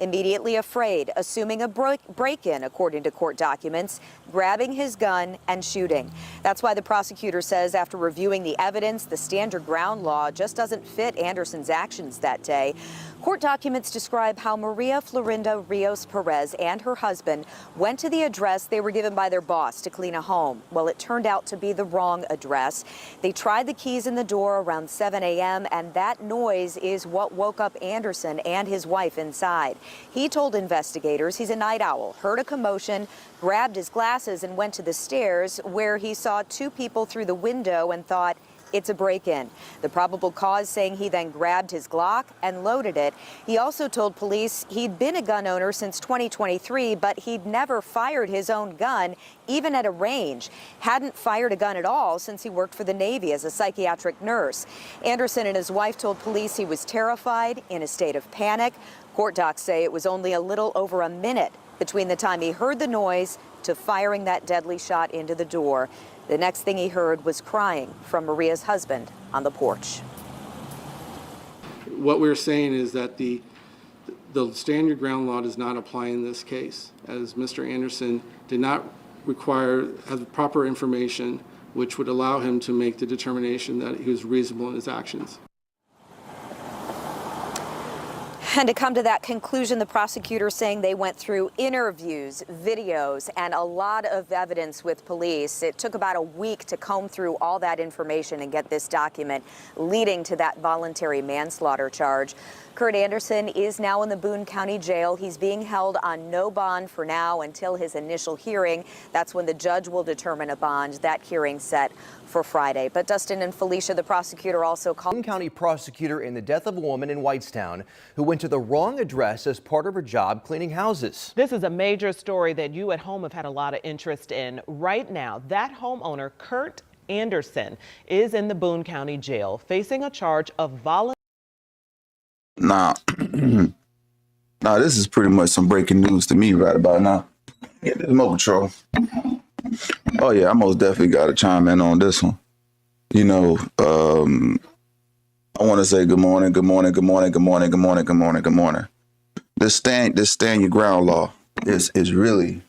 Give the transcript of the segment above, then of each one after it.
immediately afraid, assuming a break-in, according to court documents, grabbing his gun and shooting. That's why the prosecutor says after reviewing the evidence, the stand your ground law just doesn't fit Anderson's actions that day. Court documents describe how Maria Florinda Rios Perez and her husband went to the address they were given by their boss to clean a home. Well, it turned out to be the wrong address. They tried the keys in the door around 7 a.m. and that noise is what woke up Anderson and his wife inside. He told investigators he's a night owl, heard a commotion, grabbed his glasses and went to the stairs where he saw two people through the window and thought, it's a break-in. The probable cause saying he then grabbed his Glock and loaded it. He also told police he'd been a gun owner since 2023, but he'd never fired his own gun, even at a range. Hadn't fired a gun at all since he worked for the Navy as a psychiatric nurse. Anderson and his wife told police he was terrified, in a state of panic. Court docs say it was only a little over a minute between the time he heard the noise to firing that deadly shot into the door. The next thing he heard was crying from Maria's husband on the porch. What we're saying is that the stand your ground law does not apply in this case, as Mr. Anderson did not have proper information which would allow him to make the determination that he was reasonable in his actions. And to come to that conclusion, the prosecutor saying they went through interviews, videos, and a lot of evidence with police. It took about a week to comb through all that information and get this document leading to that voluntary manslaughter charge. Kurt Anderson is now in the Boone County Jail. He's being held on no bond for now until his initial hearing. That's when the judge will determine a bond. That hearing set for Friday. But Dustin and Felicia, the prosecutor also called. Boone County prosecutor in the death of a woman in Whitestown who went to the wrong address as part of her job cleaning houses. This is a major story that you at home have had a lot of interest in. Right now, that homeowner, Kurt Anderson, is in the Boone County Jail facing a charge of voluntary. Nah, this is pretty much some breaking news to me right about now. Yeah, this is Mo Patrol. Oh yeah, I most definitely got to chime in on this one. You know, I want to say good morning, good morning, good morning, good morning, good morning, good morning, good morning. This stand your ground law is really.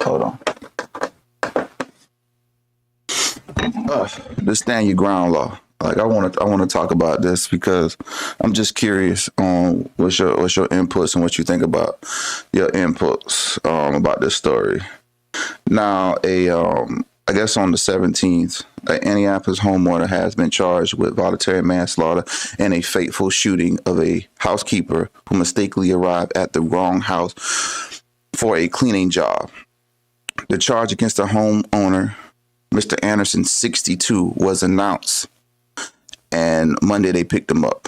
Hold on. This stand your ground law. Like I want to talk about this because I'm just curious on what's your inputs and what you think about your inputs about this story. Now, I guess on the 17th, an Indianapolis homeowner has been charged with voluntary manslaughter and a fateful shooting of a housekeeper who mistakenly arrived at the wrong house for a cleaning job. The charge against the homeowner, Mr. Anderson, 62, was announced. And Monday they picked him up.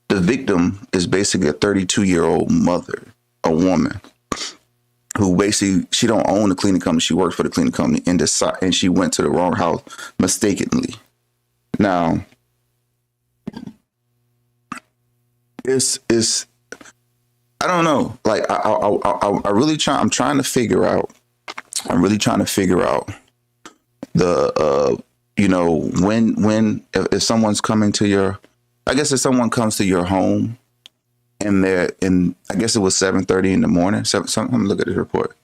The victim is basically a 32-year-old mother, a woman, who basically, she don't own the cleaning company. She works for the cleaning company and she went to the wrong house mistakenly. Now, it's I don't know. Like I'm trying to figure out the you know, when if someone's coming to your, I guess if someone comes to your home and I guess it was 7:30 in the morning. I'm gonna look at this report.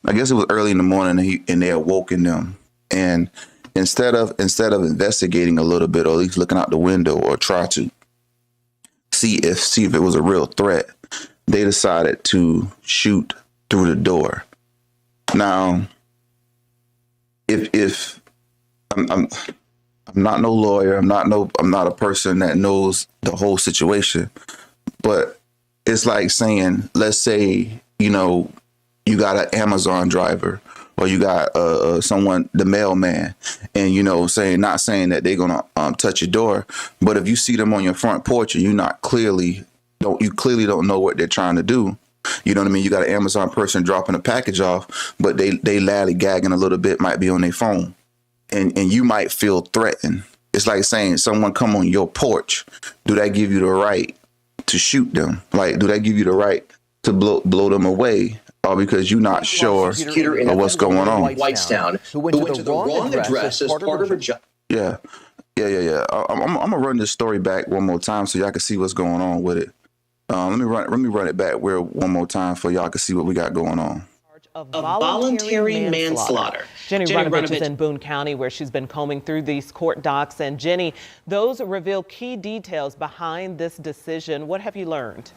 I guess it was early in the morning and they awoken them. And instead of investigating a little bit, or at least looking out the window or try to see if it was a real threat, they decided to shoot through the door. Now, if I'm not no lawyer, I'm not a person that knows the whole situation, but it's like saying, let's say, you know, you got an Amazon driver or you got someone, the mailman, and, you know, not saying that they're gonna touch your door, but if you see them on your front porch and you clearly don't know what they're trying to do. You know what I mean? You got an Amazon person dropping a package off, but they laddy-gagging a little bit, might be on their phone. And you might feel threatened. It's like saying someone come on your porch. Do that give you the right to shoot them? Like, do that give you the right to blow them away? Or because you're not sure of what's going on? Whitestown, who went to the wrong address as part of her job. Yeah. Yeah. I'm gonna run this story back one more time so y'all can see what's going on with it. Let me run it back where one more time for y'all can see what we got going on. Of voluntary manslaughter. Jenny Runovich is in Boone County, where she's been combing through these court docs. And Jenny, those reveal key details behind this decision. What have you learned?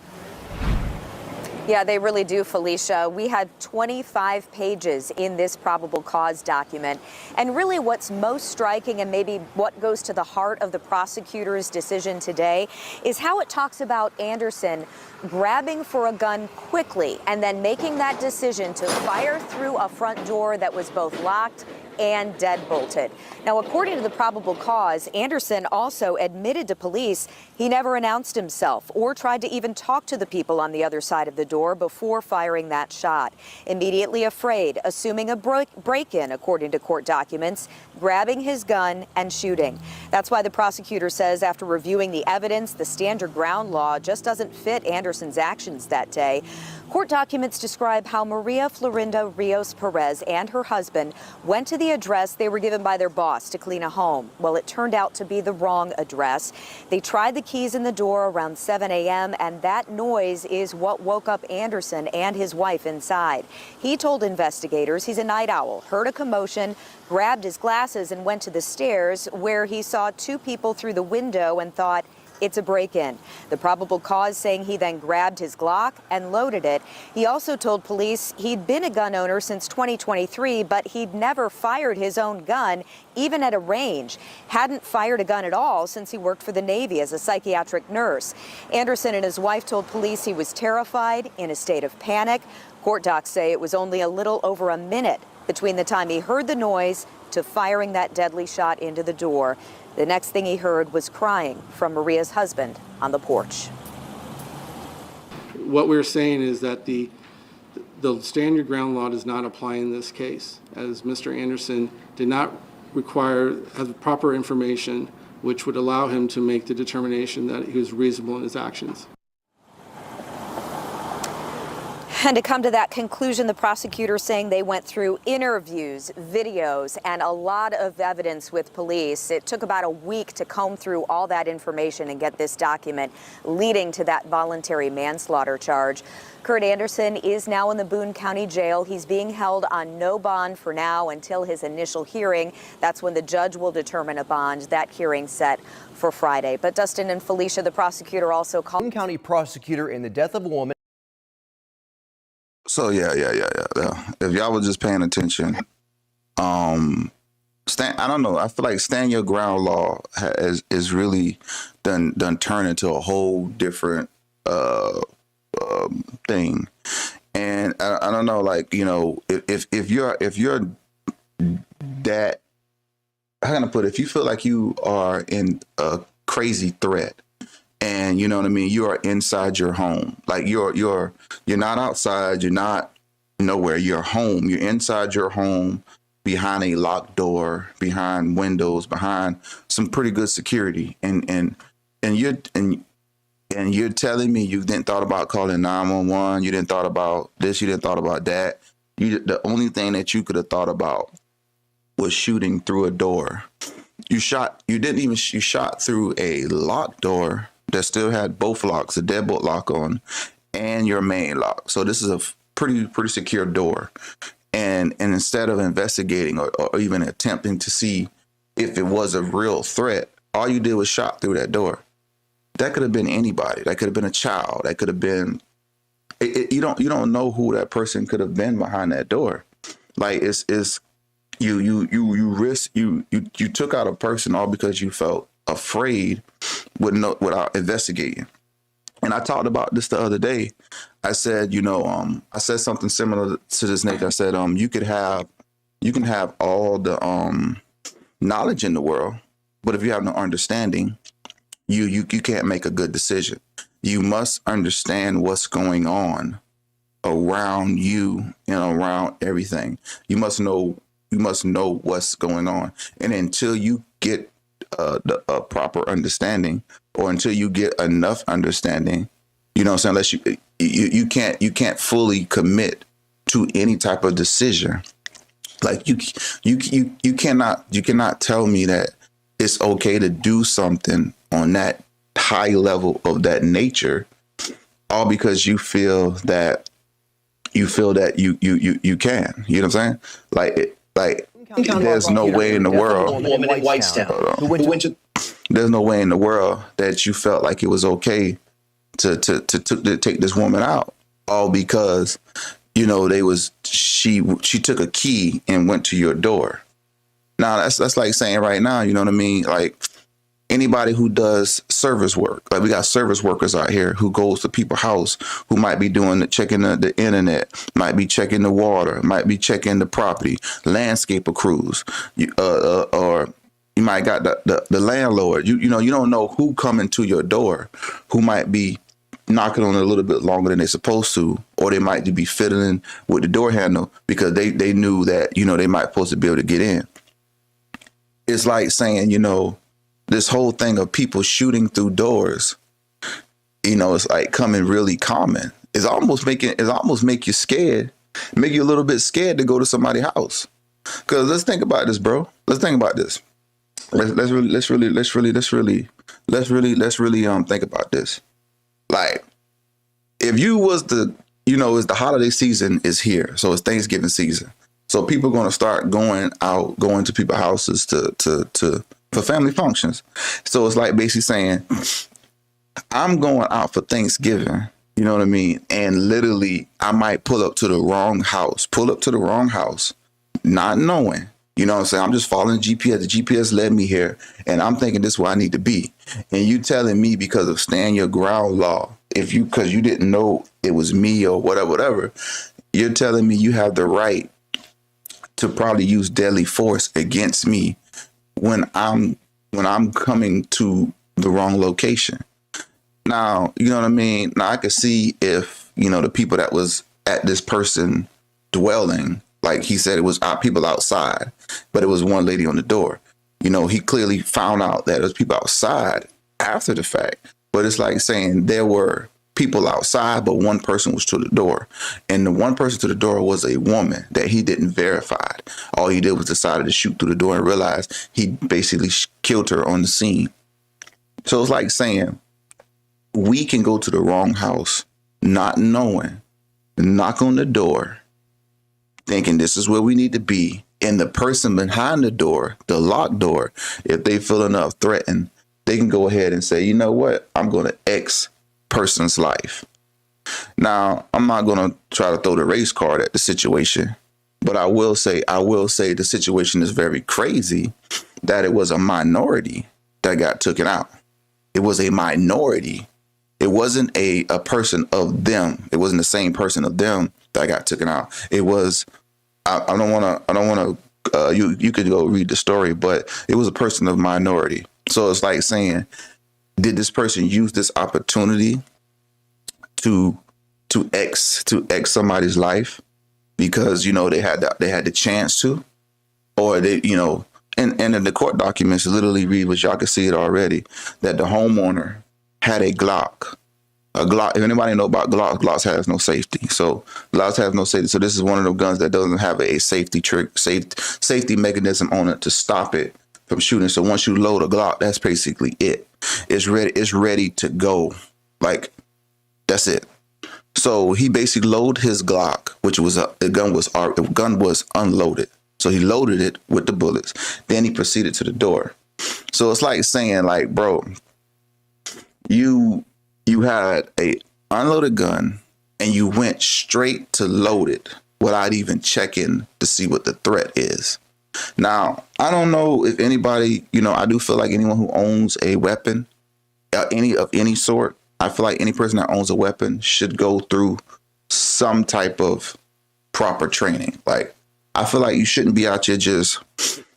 Yeah, they really do, Felicia. We had 25 pages in this probable cause document. And really what's most striking, and maybe what goes to the heart of the prosecutor's decision today, is how it talks about Anderson grabbing for a gun quickly and then making that decision to fire through a front door that was both locked and deadbolted. Now, according to the probable cause, Anderson also admitted to police he never announced himself or tried to even talk to the people on the other side of the door before firing that shot. Immediately afraid, assuming a break-in, according to court documents, grabbing his gun and shooting. That's why the prosecutor says after reviewing the evidence, the stand your ground law just doesn't fit Anderson's actions that day. Court documents describe how Maria Florinda Rios Perez and her husband went to the address they were given by their boss to clean a home. Well, it turned out to be the wrong address. They tried the keys in the door around 7 a.m. and that noise is what woke up Anderson and his wife inside. He told investigators he's a night owl, heard a commotion, grabbed his glasses and went to the stairs where he saw two people through the window and thought, it's a break-in. The probable cause saying he then grabbed his Glock and loaded it. He also told police he'd been a gun owner since 2023, but he'd never fired his own gun, even at a range. Hadn't fired a gun at all since he worked for the Navy as a psychiatric nurse. Anderson and his wife told police he was terrified, in a state of panic. Court docs say it was only a little over a minute between the time he heard the noise to firing that deadly shot into the door. The next thing he heard was crying from Maria's husband on the porch. What we're saying is that the stand your ground law does not apply in this case, as Mr. Anderson did not have proper information which would allow him to make the determination that he was reasonable in his actions. And to come to that conclusion, the prosecutor saying they went through interviews, videos, and a lot of evidence with police. It took about a week to comb through all that information and get this document, leading to that voluntary manslaughter charge. Kurt Anderson is now in the Boone County Jail. He's being held on no bond for now until his initial hearing. That's when the judge will determine a bond. That hearing set for Friday. But Dustin and Felicia, the prosecutor also called. Boone County prosecutor in the death of a woman. So yeah. If y'all were just paying attention, I don't know. I feel like stand your ground law is really done turned into a whole different thing. And I don't know, like, you know, if you're that, how can I put it? If you feel like you are in a crazy threat, and you know what I mean, you are inside your home. Like you're not outside, you're not nowhere, you're home. You're inside your home, behind a locked door, behind windows, behind some pretty good security. And you're telling me you didn't thought about calling 911, you didn't thought about this, you didn't thought about that. The only thing that you could have thought about was shooting through a door. You shot through a locked door that still had both locks, a deadbolt lock on, and your main lock. So this is a pretty secure door. And instead of investigating or even attempting to see if it was a real threat, all you did was shot through that door. That could have been anybody. That could have been a child. That could have been. You don't know who that person could have been behind that door. Like you took out a person all because you felt afraid without investigating. And I talked about this the other day. I said, I said something similar to this nature. I said, you can have all the knowledge in the world, but if you have no understanding, you can't make a good decision. You must understand what's going on around you and around everything. You must know what's going on. And until you get a proper understanding, or until you get enough understanding, you know what I'm saying, unless you can't fully commit to any type of decision. Like you cannot tell me that it's okay to do something on that high level of that nature, all because you feel that you can. You know what I'm saying? There's no way in the world. Woman in Whitestown. There's no way in the world that you felt like it was okay to take this woman out, all because she took a key and went to your door. Now that's like saying right now, you know what I mean? Like anybody who does service work, like we got service workers out here who goes to people's house, who might be checking the internet, might be checking the water, might be checking the property, landscaper crews, or you might got the landlord. You don't know who coming to your door, who might be knocking on it a little bit longer than they're supposed to, or they might be fiddling with the door handle because they knew that, they might supposed to be able to get in. It's like saying, this whole thing of people shooting through doors, it's like coming really common. It's almost make you scared, make you a little bit scared to go to somebody's house. Cause let's think about this, bro. Let's think about this. Let's really think about this. Like, if you was it's the holiday season is here, so it's Thanksgiving season, so people are gonna start going to people's houses for family functions. So it's like basically saying, I'm going out for Thanksgiving, you know what I mean? And literally, I might pull up to the wrong house, not knowing. You know what I'm saying? I'm just following the GPS. The GPS led me here, and I'm thinking this is where I need to be. And you telling me because of stand your ground law, because you didn't know it was me or whatever, you're telling me you have the right to probably use deadly force against me when I'm coming to the wrong location. Now, you know what I mean? Now I could see if, the people that was at this person dwelling, like he said, it was people outside, but it was one lady on the door. He clearly found out that there's people outside after the fact, but it's like saying there were people outside, but one person was to the door. And the one person to the door was a woman that he didn't verify. All he did was decided to shoot through the door and realized he basically killed her on the scene. So it's like saying we can go to the wrong house, not knowing, knock on the door, thinking this is where we need to be. And the person behind the door, the locked door, if they feel enough threatened, they can go ahead and say, you know what, I'm going to X person's life. Now, I'm not going to try to throw the race card at the situation, but I will say the situation is very crazy that it was a minority that got taken out. It was a minority. It wasn't a person of them. It wasn't the same person of them that got taken out. It was, I don't want to, you could go read the story, but it was a person of minority. So it's like saying, did this person use this opportunity to X somebody's life because, they had the chance to, or they, and in the court documents literally read, which y'all can see it already, that the homeowner had a Glock. A Glock, if anybody know about Glocks, Glocks has no safety. So Glocks have no safety. So this is one of those guns that doesn't have a safety mechanism on it to stop it from shooting. So once you load a Glock, that's basically it. It's ready to go. Like, that's it. So he basically loaded his Glock, which was the gun was unloaded. So he loaded it with the bullets. Then he proceeded to the door. So it's like saying, like, bro, you had a unloaded gun and you went straight to load it without even checking to see what the threat is. Now, I don't know if anybody, I do feel like anyone who owns a weapon, any sort, I feel like any person that owns a weapon should go through some type of proper training. Like, I feel like you shouldn't be out here just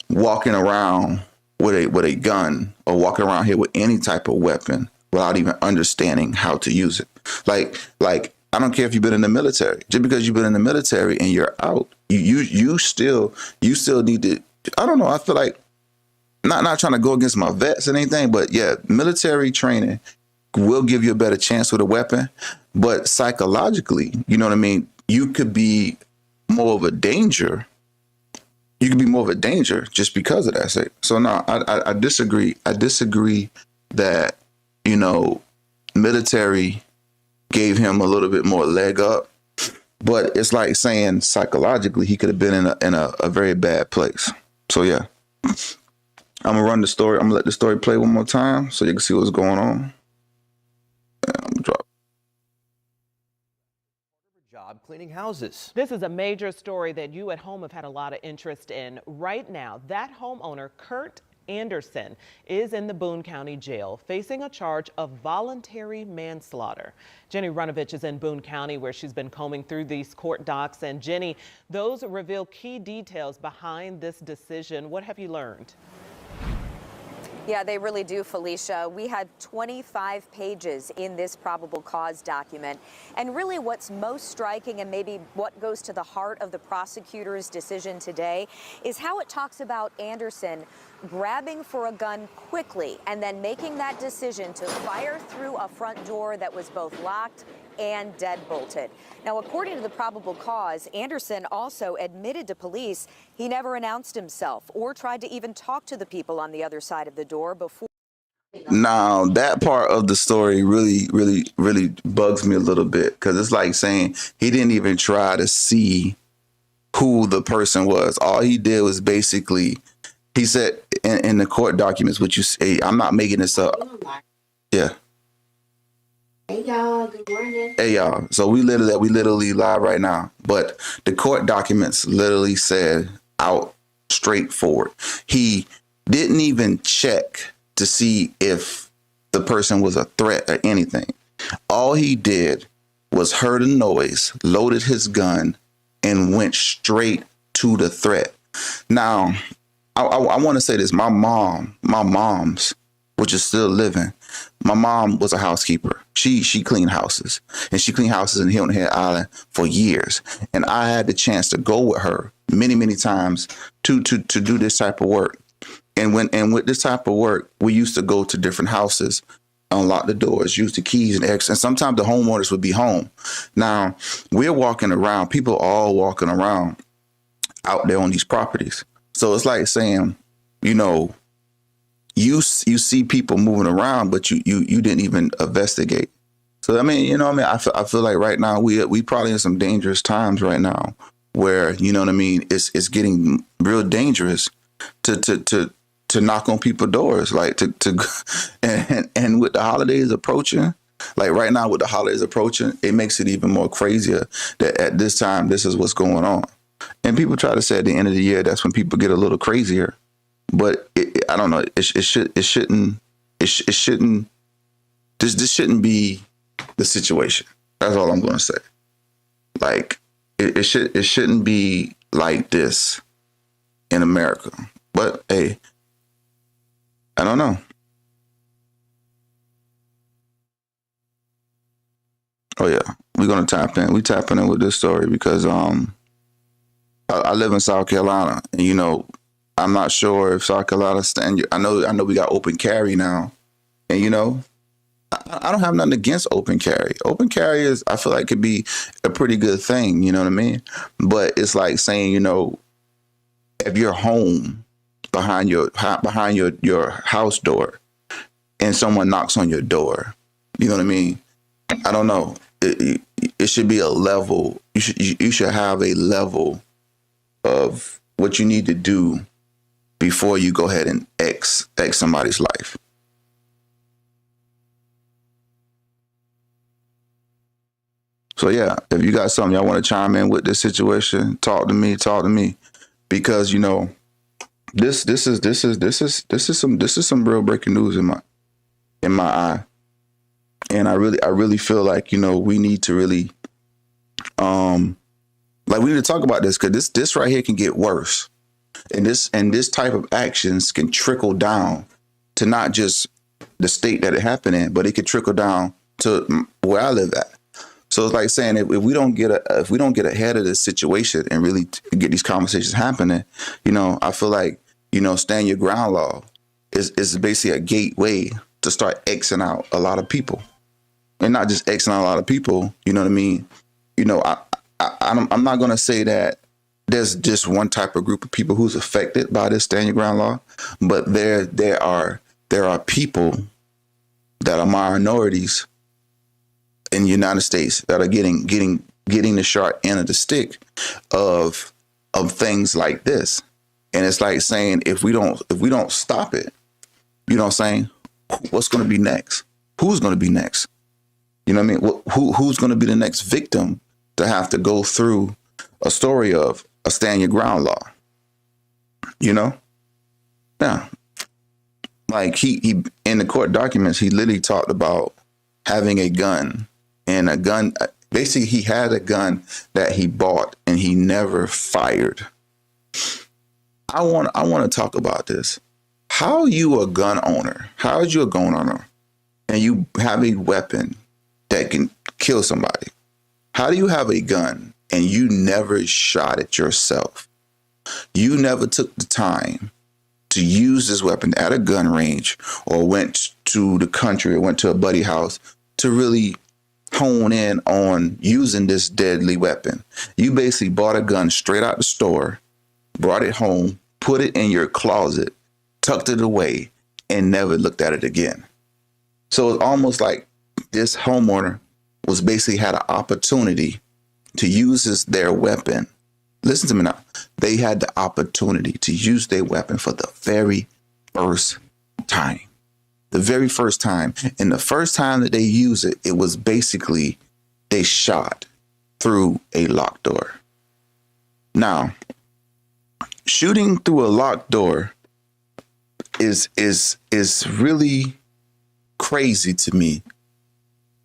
walking around with a gun or walking around here with any type of weapon without even understanding how to use it. Like I don't care if you've been in the military. Just because you've been in the military and you're out, you still need to. I don't know. I feel like not trying to go against my vets and anything, but yeah, military training will give you a better chance with a weapon. But psychologically, you know what I mean? You could be more of a danger you can be more of a danger just because of that. So no, I disagree. I disagree that, you know, military gave him a little bit more leg up, but it's like saying psychologically he could have been in a very bad place. So yeah, I'm gonna run the story. I'm gonna let the story play one more time so you can see what's going on. I'm gonna drop. Job cleaning houses. This is a major story that you at home have had a lot of interest in. Right now, that homeowner, Kurt Anderson, is in the Boone County Jail facing a charge of voluntary manslaughter. Jenny Runovich is in Boone County where she's been combing through these court docs. And Jenny, those reveal key details behind this decision. What have you learned? Yeah, they really do, Felicia. We had 25 pages in this probable cause document. And really what's most striking and maybe what goes to the heart of the prosecutor's decision today is how it talks about Anderson grabbing for a gun quickly and then making that decision to fire through a front door that was both locked and deadbolted. Now, according to the probable cause, Anderson also admitted to police he never announced himself or tried to even talk to the people on the other side of the door before. Now, that part of the story really bugs me a little bit, because it's like saying he didn't even try to see who the person was. All he did was basically, he said in the court documents, which you say, I'm not making this up. Yeah. Hey y'all, good morning. Hey y'all. So we literally live right now. But the court documents literally said out straightforward. He didn't even check to see if the person was a threat or anything. All he did was heard a noise, loaded his gun, and went straight to the threat. Now, I want to say this. My mom's, which is still living, my mom was a housekeeper. She cleaned houses, and she cleaned houses in Hilton Head Island for years. And I had the chance to go with her many times to do this type of work. And with this type of work, we used to go to different houses, unlock the doors, use the keys and exit. And sometimes the homeowners would be home. Now we're walking around, people are all walking around out there on these properties. So it's like saying, you know, you see people moving around, but you didn't even investigate. So I mean, you know, I feel like right now we probably in some dangerous times right now, where, you know what I mean, it's getting real dangerous to knock on people's doors, like to and with the holidays approaching, like right now with the holidays approaching, it makes it even more crazier that at this time this is what's going on. And people try to say at the end of the year that's when people get a little crazier. But I don't know. This shouldn't be the situation. That's all I'm going to say. Like it shouldn't be like this in America. But hey, I don't know. Oh yeah, we're gonna tap in. We tapping in with this story because I live in South Carolina, and you know, I'm not sure if South Carolina I know we got open carry now, and you know, I don't have nothing against open carry. Open carry is, I feel like, could be a pretty good thing. You know what I mean? But it's like saying, you know, if you're home behind your house door and someone knocks on your door, you know what I mean? I don't know. It should be a level. You should have a level of what you need to do before you go ahead and X somebody's life. So yeah, if you got something y'all want to chime in with this situation, talk to me, because you know, this is some real breaking news in my eye, and I really feel like, you know, we need to really we need to talk about this, because this right here can get worse. And this type of actions can trickle down to not just the state that it happened in, but it could trickle down to where I live at. So it's like saying, if we don't get ahead of this situation and really get these conversations happening, you know, I feel like, you know, stand your ground law is basically a gateway to start Xing out a lot of people, and not just Xing out a lot of people. You know what I mean? You know, I'm not going to say that there's just one type of group of people who's affected by this stand your ground law, but there are people that are minorities in the United States that are getting the sharp end of the stick of things like this. And it's like saying, if we don't stop it, you know what I'm saying, what's going to be next? Who's going to be next? You know what I mean? Who's going to be the next victim to have to go through a story of a stand your ground law? You know? Yeah. Like he in the court documents, he literally talked about having a gun, and a gun. Basically, he had a gun that he bought and he never fired. I want to talk about this. How are you a gun owner? How are you a gun owner and you have a weapon that can kill somebody? How do you have a gun and you never shot it yourself? You never took the time to use this weapon at a gun range, or went to the country or went to a buddy house to really hone in on using this deadly weapon. You basically bought a gun straight out the store, brought it home, put it in your closet, tucked it away, and never looked at it again. So it's almost like this homeowner was basically had an opportunity to use their weapon. Listen to me now. They had the opportunity to use their weapon for the very first time. The very first time. And the first time that they used it, it was basically they shot through a locked door. Now, shooting through a locked door is really crazy to me.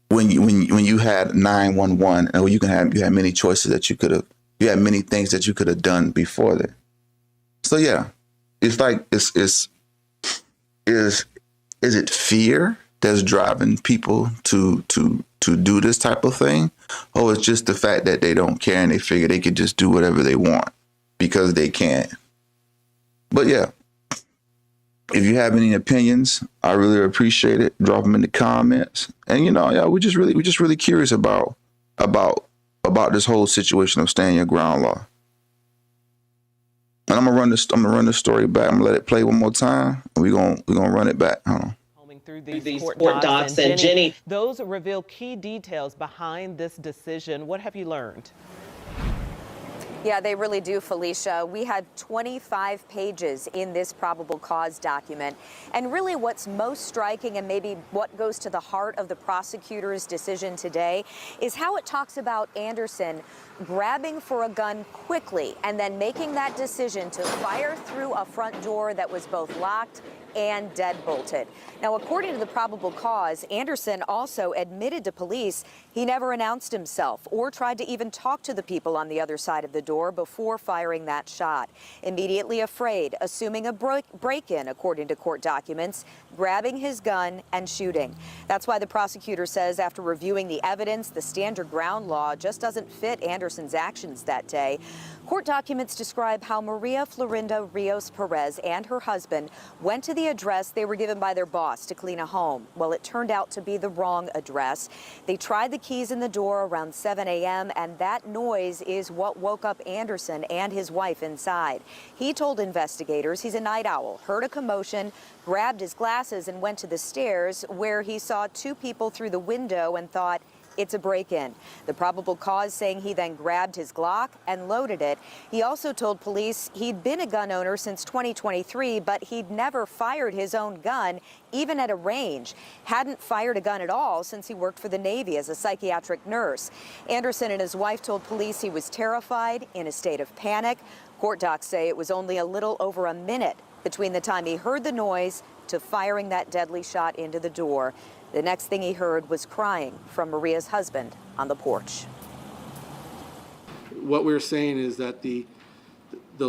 When you had 911, and you had many choices that you could have. You had many things that you could have done before that. So yeah, it's like is it fear that's driving people to do this type of thing, or it's just the fact that they don't care and they figure they could just do whatever they want because they can? But yeah, if you have any opinions, I really appreciate it. Drop them in the comments. And yeah, we're just really curious about this whole situation of stand your ground law. And I'm gonna run this story back. I'm gonna let it play one more time. And we're gonna run it back. Combing through these court docs, and Jenny, those reveal key details behind this decision. What have you learned? Yeah, they really do, Felicia. We had 25 pages in this probable cause document. And really what's most striking, and maybe what goes to the heart of the prosecutor's decision today, is how it talks about Anderson grabbing for a gun quickly and then making that decision to fire through a front door that was both locked and deadbolted. Now, according to the probable cause, Anderson also admitted to police he never announced himself or tried to even talk to the people on the other side of the door before firing that shot. Immediately afraid, assuming a break-in, according to court documents, grabbing his gun and shooting. That's why the prosecutor says after reviewing the evidence, the stand your ground law just doesn't fit Anderson's actions that day. Court documents describe how Maria Florinda Rios Perez and her husband went to the address they were given by their boss to clean a home. Well, it turned out to be the wrong address. They tried the keys in the door around 7 a.m. and that noise is what woke up Anderson and his wife inside. He told investigators he's a night owl, heard a commotion, grabbed his glasses and went to the stairs where he saw two people through the window and thought, it's a break-in. The probable cause saying he then grabbed his Glock and loaded it. He also told police he'd been a gun owner since 2023, but he'd never fired his own gun, even at a range. Hadn't fired a gun at all since he worked for the Navy as a psychiatric nurse. Anderson and his wife told police he was terrified, in a state of panic. Court docs say it was only a little over a minute between the time he heard the noise to firing that deadly shot into the door. The next thing he heard was crying from Maria's husband on the porch. What we're saying is that the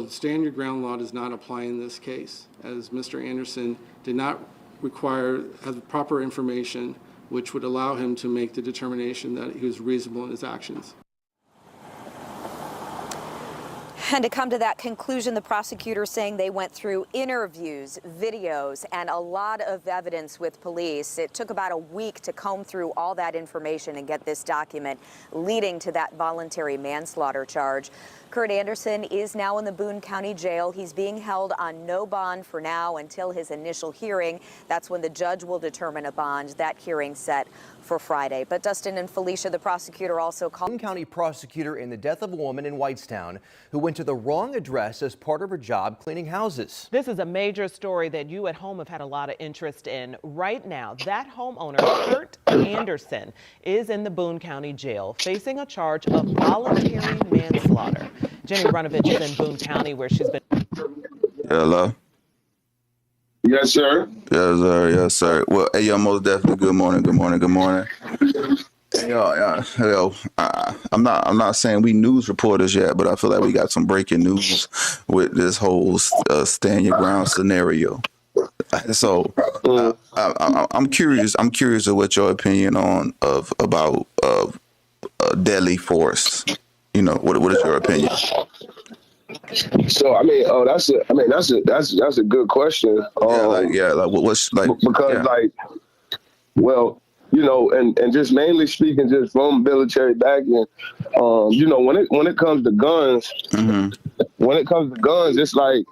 stand your ground law does not apply in this case, as Mr. Anderson did not have proper information which would allow him to make the determination that he was reasonable in his actions. And to come to that conclusion, the prosecutor saying they went through interviews, videos, and a lot of evidence with police. It took about a week to comb through all that information and get this document leading to that voluntary manslaughter charge. Kurt Anderson is now in the Boone County Jail. He's being held on no bond for now until his initial hearing. That's when the judge will determine a bond. That hearing set for Friday. But Dustin and Felicia, the prosecutor also called. Boone County prosecutor in the death of a woman in Whitestown who went to the wrong address as part of her job cleaning houses. This is a major story that you at home have had a lot of interest in. Right now, that homeowner, Kurt Anderson, is in the Boone County Jail facing a charge of voluntary manslaughter. Jenny Runovich is in Boone County where she's been. Hello. Yes, sir. Yes, sir. Yes, sir. Well, hey, yo, most definitely. Good morning. Good morning. Good morning. Yo, I'm not saying we news reporters yet, but I feel like we got some breaking news with this whole stand your ground scenario. So I'm curious. I'm curious of what your opinion about deadly force. You know, what is your opinion? So that's a good question. What's like because well, you know, and just mainly speaking, just from military backing, you know, when it comes to guns, it's like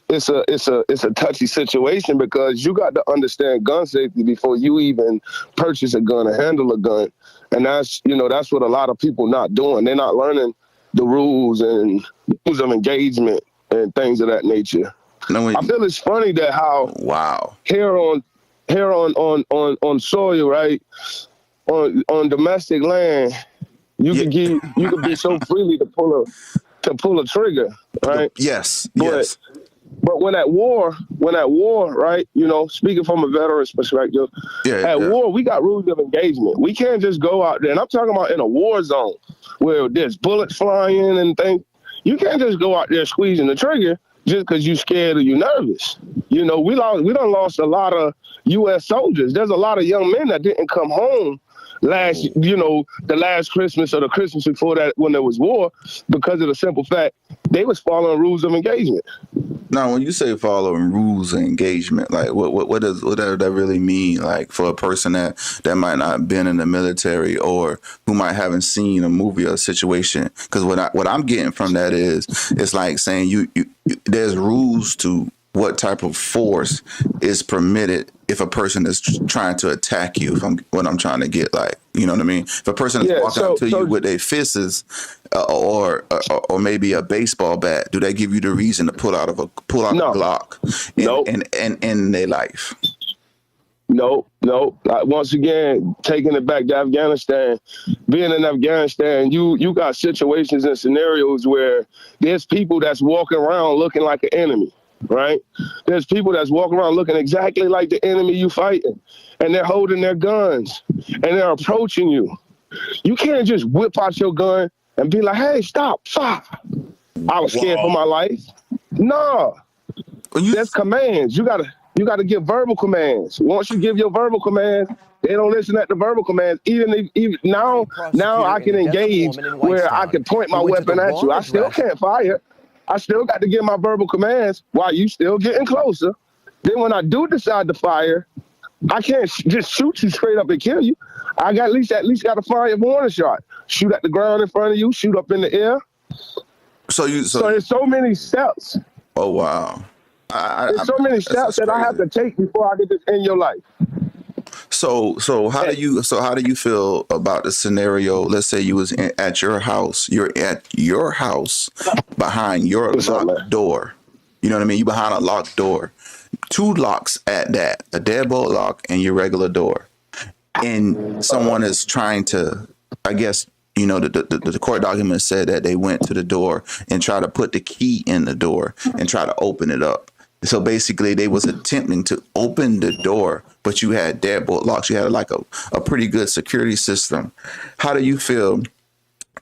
it's a touchy situation because you got to understand gun safety before you even purchase a gun or handle a gun, and that's what a lot of people not doing. They're not learning the rules and rules of engagement and things of that nature. I feel it's funny that how here on soil, right, on domestic land, you can be so freely to pull a trigger, right? Yes. But when at war, right, you know, speaking from a veteran's perspective, war, we got rules of engagement. We can't just go out there, and I'm talking about in a war zone where there's bullets flying and things. You can't just go out there squeezing the trigger just because you're scared or you're nervous. You know, we done lost a lot of U.S. soldiers. There's a lot of young men that didn't come home the last Christmas or the Christmas before that when there was war because of the simple fact they was following rules of engagement. Now, when you say following rules of engagement, like what does that really mean? Like for a person that might not have been in the military or who might haven't seen a movie or a situation, because what I'm getting from that is it's like saying you there's rules to what type of force is permitted if a person is trying to attack you. What I'm trying to get, like, you know what I mean? If a person is walking up to you with their fists or maybe a baseball bat, do they give you the reason to pull out a Glock in their life? No. Once again, taking it back to Afghanistan, being in Afghanistan, you got situations and scenarios where there's people that's walking around looking like an enemy. Right? There's people that's walking around looking exactly like the enemy you fighting, and they're holding their guns and they're approaching you. You can't just whip out your gun and be like, "Hey, stop, fire." I was scared for my life. No, there's commands. You gotta give verbal commands. Once you give your verbal commands, they don't listen at the verbal commands. Even now I can engage where I can point my weapon at you. I still can't fire. I still got to give my verbal commands while you still getting closer. Then when I do decide to fire, I can't just shoot you straight up and kill you. I got at least got to fire a warning shot. Shoot at the ground in front of you. Shoot up in the air. So there's so many steps. Oh wow! There's so many steps that I have to take before I get this in your life. So how do you feel about the scenario? Let's say you was at your house. You're at your house behind your locked door. You know what I mean? You behind a locked door. Two locks at that, a deadbolt lock and your regular door. And someone is trying to, I guess, you know, the court document said that they went to the door and tried to put the key in the door and try to open it up. So basically, they was attempting to open the door, but you had deadbolt locks. You had like a pretty good security system. How do you feel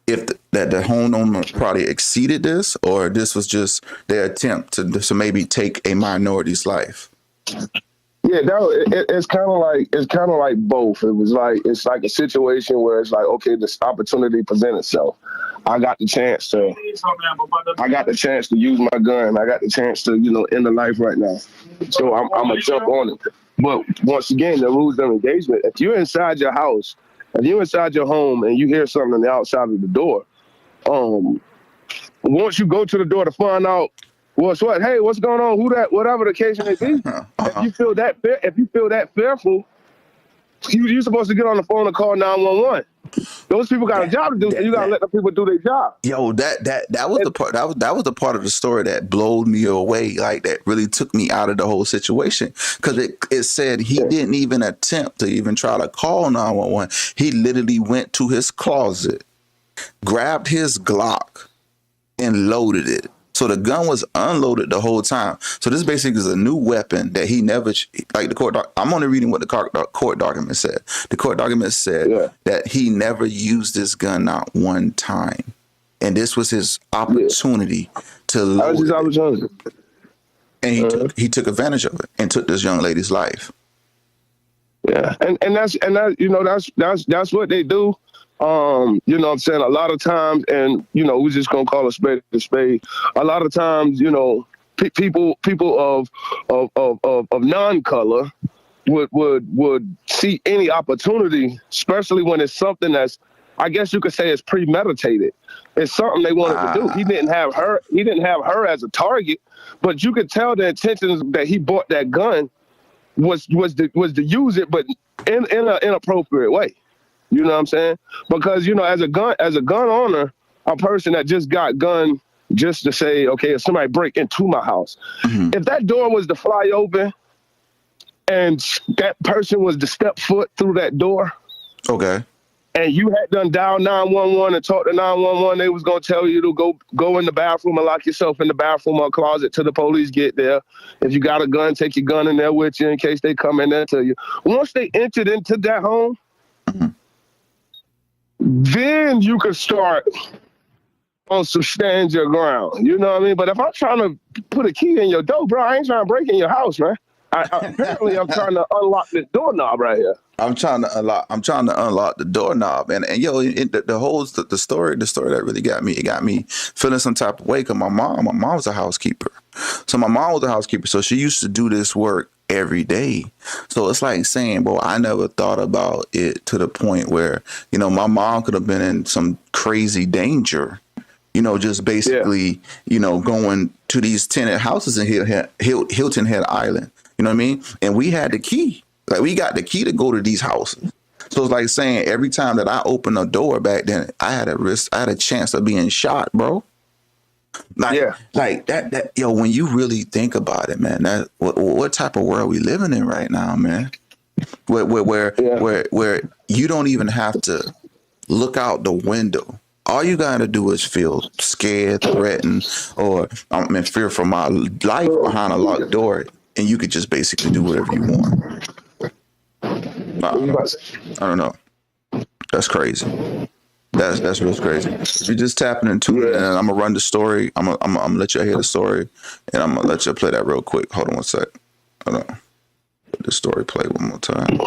if that the homeowner probably exceeded this, or this was just their attempt to maybe take a minority's life? Yeah, it's kind of like both. It's like a situation where it's like, okay, this opportunity presents itself. I got the chance to use my gun. I got the chance to, end the life right now. So I'm gonna jump on it. But once again, the rules of engagement. If you're inside your house, if you're inside your home and you hear something on the outside of the door, once you go to the door to find out what's going on, who that, whatever the case may be, if you feel that fearful, you're supposed to get on the phone and call 911. Those people got a job to do, so you got to let the people do their job. Yo, that was the part. That was the part of the story that blowed me away. Like, that really took me out of the whole situation, because it said he didn't even attempt to even try to call 911. He literally went to his closet, grabbed his Glock, and loaded it. So the gun was unloaded the whole time. So this basically is a new weapon that he never, like the court, I'm only reading what the court document said. The court document said that he never used this gun not one time. And this was his opportunity to load it. Opportunity. And he took advantage of it and took this young lady's life. Yeah. And that's what they do. You know what I'm saying? A lot of times, and, we're just going to call a spade a spade. A lot of times, people of non-color would see any opportunity, especially when it's something that's, I guess you could say, is premeditated. It's something they wanted to do. He didn't have her as a target, but you could tell the intentions that he bought that gun was to use it, but in an inappropriate way. You know what I'm saying? Because, as a gun owner, a person that just got gun just to say, okay, if somebody break into my house, if that door was to fly open and that person was to step foot through that door, okay, and you had done dial 911 and talk to 911, they was going to tell you to go in the bathroom and lock yourself in the bathroom or closet till the police get there. If you got a gun, take your gun in there with you in case they come in there to you. Once they entered into that home, then you could start on some stand your ground. You know what I mean? But if I'm trying to put a key in your door, bro, I ain't trying to break in your house, man. Apparently, I'm trying to unlock this doorknob right here. I'm trying to unlock the doorknob, and the story that really got me feeling some type of way, because my mom was a housekeeper. So she used to do this work every day. So it's like saying, bro, I never thought about it to the point where, my mom could have been in some crazy danger, just basically, going to these tenant houses in Hilton Head Island. You know what I mean? And we had the key. Like, we got the key to go to these houses. So it's like saying every time that I opened a door back then, I had a chance of being shot, bro. Like that, when you really think about it, man, that what type of world we living in right now, man? Where you don't even have to look out the window. All you gotta do is feel scared, threatened, or I'm in fear for my life behind a locked door, and you could just basically do whatever you want. I don't know. That's crazy. That's real crazy. If you're just tapping into it, and I'm gonna run the story. I'm gonna let you hear the story, and I'm gonna let you play that real quick. Hold on one sec. Hold on. Let the story play one more time.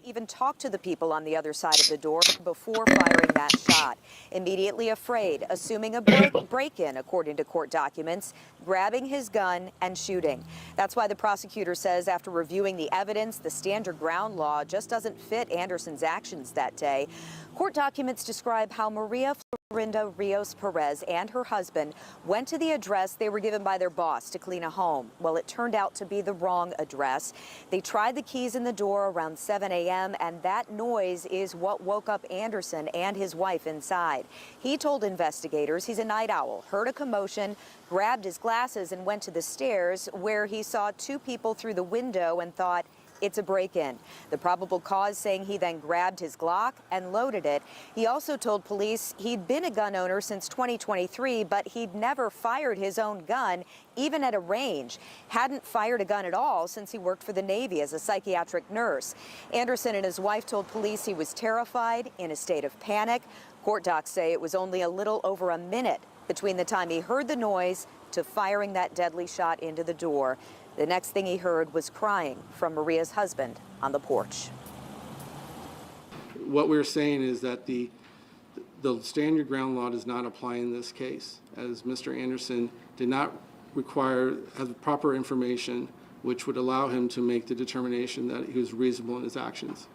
Even talked to the people on the other side of the door before firing that shot. Immediately afraid, assuming a break-in, according to court documents, grabbing his gun and shooting. That's why the prosecutor says after reviewing the evidence, the stand your ground law just doesn't fit Anderson's actions that day. Court documents describe how Maria Florinda Rios Perez and her husband went to the address they were given by their boss to clean a home. Well, it turned out to be the wrong address. They tried the keys in the door around 7 a.m. and that noise is what woke up Anderson and his wife inside. He told investigators he's a night owl, heard a commotion, grabbed his glasses and went to the stairs where he saw two people through the window and thought, it's a break-in. The probable cause saying he then grabbed his Glock and loaded it. He also told police he'd been a gun owner since 2023, but he'd never fired his own gun, even at a range. Hadn't fired a gun at all since he worked for the Navy as a psychiatric nurse. Anderson and his wife told police he was terrified, in a state of panic. Court docs say it was only a little over a minute between the time he heard the noise to firing that deadly shot into the door. The next thing he heard was crying from Maria's husband on the porch. What we're saying is that the the stand your ground law does not apply in this case, as Mr. Anderson did not have proper information which would allow him to make the determination that he was reasonable in his actions.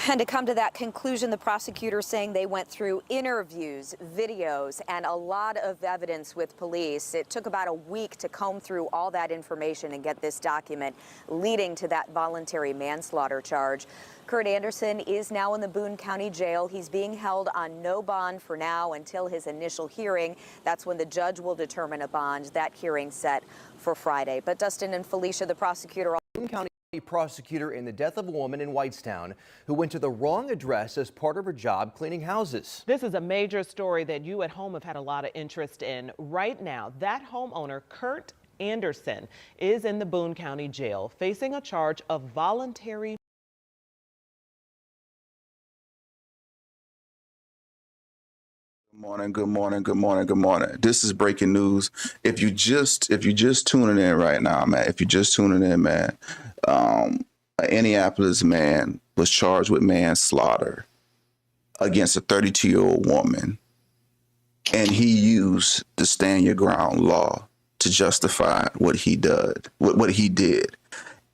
And to come to that conclusion, the prosecutor saying they went through interviews, videos, and a lot of evidence with police. It took about a week to comb through all that information and get this document leading to that voluntary manslaughter charge. Kurt Anderson is now in the Boone County Jail. He's being held on no bond for now until his initial hearing. That's when the judge will determine a bond. That hearing set for Friday. But Dustin and Felicia, the prosecutor. Boone County prosecutor in the death of a woman in Whitestown who went to the wrong address as part of her job cleaning houses. This is a major story that you at home have had a lot of interest in. Right now, that homeowner, Kurt Anderson, is in the Boone County Jail facing a charge of voluntary. Good morning. This is breaking news. If you just tuning in right now, man, an Indianapolis man was charged with manslaughter against a 32-year-old woman, and he used the stand your ground law to justify what he did.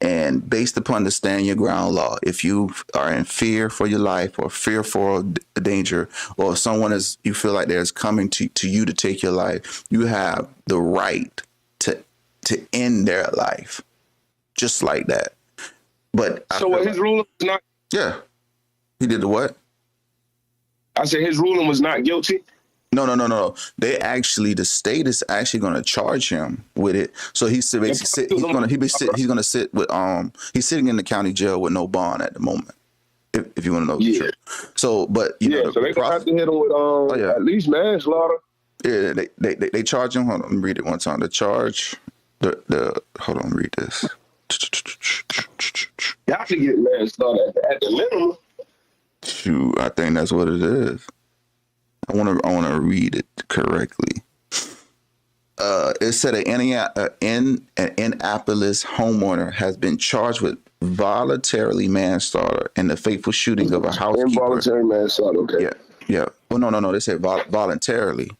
And based upon the stand your ground law, if you are in fear for your life or fear for danger, or if someone you feel like there's coming to you to take your life, you have the right to end their life just like that. But so his ruling was not. Yeah, he did the what? I said his ruling was not guilty. No. The state is actually going to charge him with it. So he's sitting with he's sitting in the county jail with no bond at the moment. If you want to know the truth. So, but so they gonna have to hit him with at least manslaughter. Yeah, they charge him. Hold on, let me read it one time. The charge, hold on, read this. You have to get manslaughter at the minimum. Shoot, I think that's what it is. I want to read it correctly. It said an Indianapolis homeowner has been charged with voluntarily manslaughter in the fateful shooting of a housekeeper. Involuntary manslaughter. Okay. Yeah. Well, no. They said voluntarily.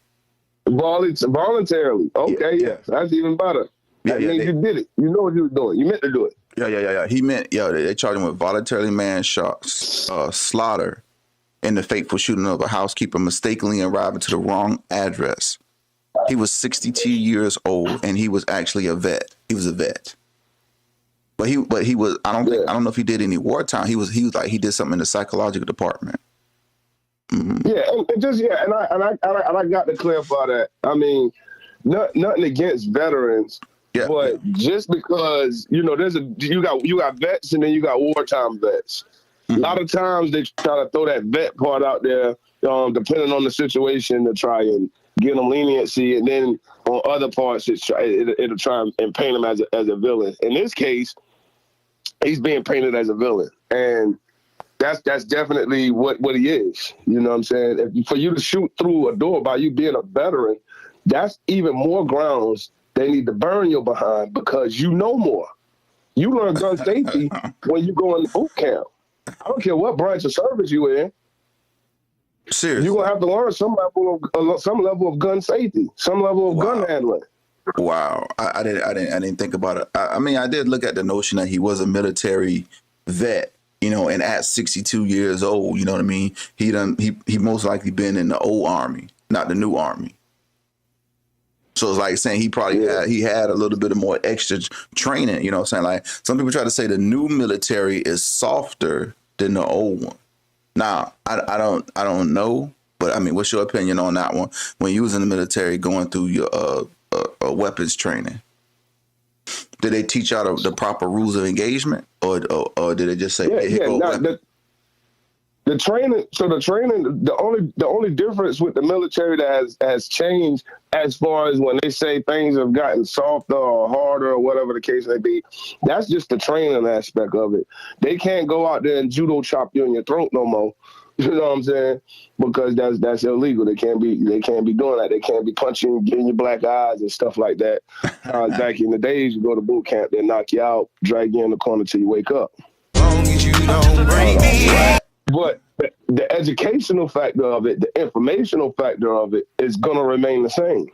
Voluntarily. Okay. Yeah. That's even better. That means you did it. You know what you were doing. You meant to do it. Yeah. He meant. They charged him with voluntarily manslaughter in the fateful shooting of a housekeeper mistakenly arriving to the wrong address. He was 62 years old, and he was actually a vet. He was a vet, but he was. I don't know if he did any wartime. He did something in the psychological department. Mm-hmm. Yeah, and I got to clarify that. I mean, nothing against veterans. Yeah, but just because you got vets and then you got wartime vets. A lot of times they try to throw that vet part out there, depending on the situation, to try and get them leniency, and then on other parts it'll try and paint him as a villain. In this case, he's being painted as a villain, and that's definitely what he is. You know what I'm saying? For you to shoot through a door by you being a veteran, that's even more grounds they need to burn your behind, because you know more. You learn gun safety when you go in boot camp. I don't care what branch of service you in. Seriously, you're gonna have to learn some level of gun safety, some level of gun handling. Wow, I didn't think about it. I mean, I did look at the notion that he was a military vet, and at 62 years old, you know what I mean. He most likely been in the old army, not the new army. So it's like saying he probably had a little bit of more extra training. You know what I'm saying? Like some people try to say the new military is softer than the old one. Now, I don't know, but I mean, what's your opinion on that one? When you was in the military going through your weapons training, did they teach y'all the proper rules of engagement, or did they just say, the training? So the only difference with the military that has changed, as far as when they say things have gotten softer or harder or whatever the case may be, that's just the training aspect of it. They can't go out there and judo chop you in your throat no more. You know what I'm saying? Because that's illegal. They can't be doing that. They can't be punching, getting your black eyes and stuff like that. Back in the days, you go to boot camp, they knock you out, drag you in the corner till you wake up. But the educational factor of it, the informational factor of it is going to remain the same.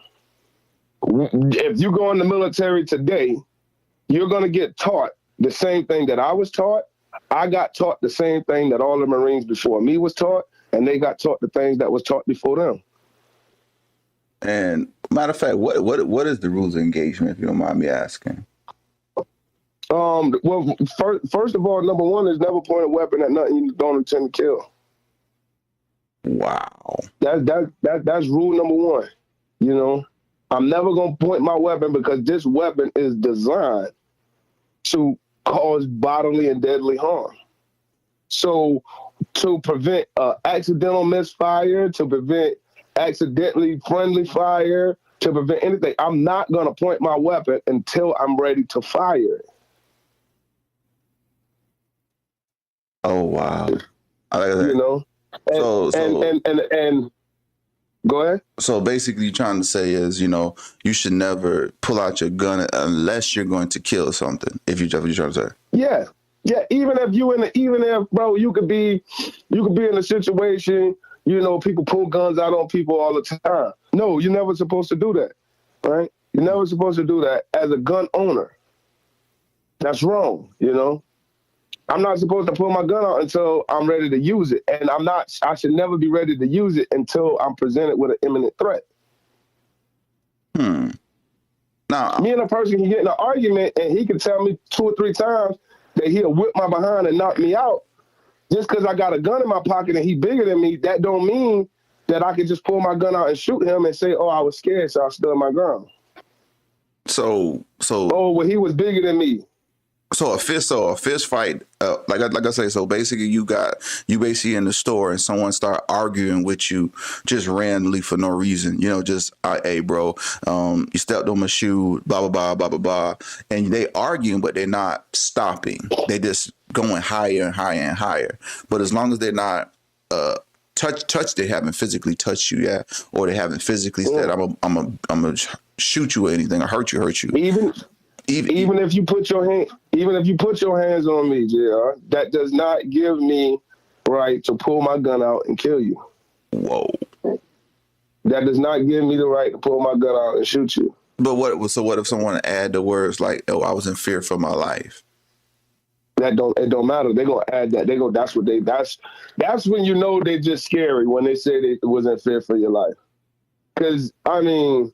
If you go in the military today, you're going to get taught the same thing that I was taught. I got taught the same thing that all the Marines before me was taught, and they got taught the things that was taught before them. And matter of fact, what is the rules of engagement, if you don't mind me asking? Well, first of all, number one is never point a weapon at nothing you don't intend to kill. Wow. That's rule number one. You know, I'm never gonna point my weapon because this weapon is designed to cause bodily and deadly harm. So to prevent accidental misfire, to prevent accidentally friendly fire, to prevent anything, I'm not gonna point my weapon until I'm ready to fire it. Oh wow! I like that. You know, and go ahead. So basically, you're trying to say is, you know, you should never pull out your gun unless you're going to kill something. If you're trying to say. Yeah. Even if bro, you could be in a situation, you know, people pull guns out on people all the time. No, you're never supposed to do that, right? You're never supposed to do that as a gun owner. That's wrong, you know. I'm not supposed to pull my gun out until I'm ready to use it. And I should never be ready to use it until I'm presented with an imminent threat. Now, me and a person can get in an argument and he can tell me 2 or 3 times that he'll whip my behind and knock me out. Just because I got a gun in my pocket and he bigger than me, that don't mean that I can just pull my gun out and shoot him and say, oh, I was scared, so I stood my ground. So. Oh, well, he was bigger than me. So a fist fight, like I say, so basically you basically in the store and someone start arguing with you just randomly for no reason, you know, just, hey bro, you stepped on my shoe, blah, blah, blah, blah, blah, blah. And they arguing, but they're not stopping. They just going higher and higher and higher. But as long as they're not, they haven't physically touched you yet, or they haven't physically said, I'm gonna shoot you or anything or hurt you. Even if you put your hands on me, JR, that does not give me right to pull my gun out and kill you. Whoa. That does not give me the right to pull my gun out and shoot you. But what if someone add the words like, oh, I was in fear for my life? It don't matter. They're gonna add that. That's when you know they're just scary when they say they was in fear for your life. Cause I mean,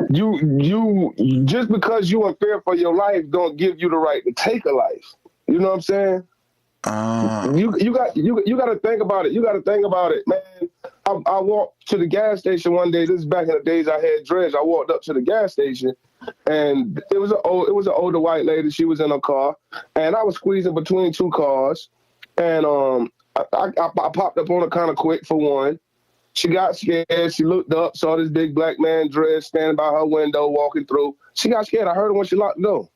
you just because you in fear for your life don't give you the right to take a life. You know what I'm saying? You got to think about it. You got to think about it, man. I walked to the gas station one day. This is back in the days I had dreads. I walked up to the gas station, and it was an older white lady. She was in her car, and I was squeezing between 2 cars, and I popped up on her kind of quick for one. She got scared. She looked up, saw this big black man dressed standing by her window, walking through. She got scared. I heard her when she locked the door.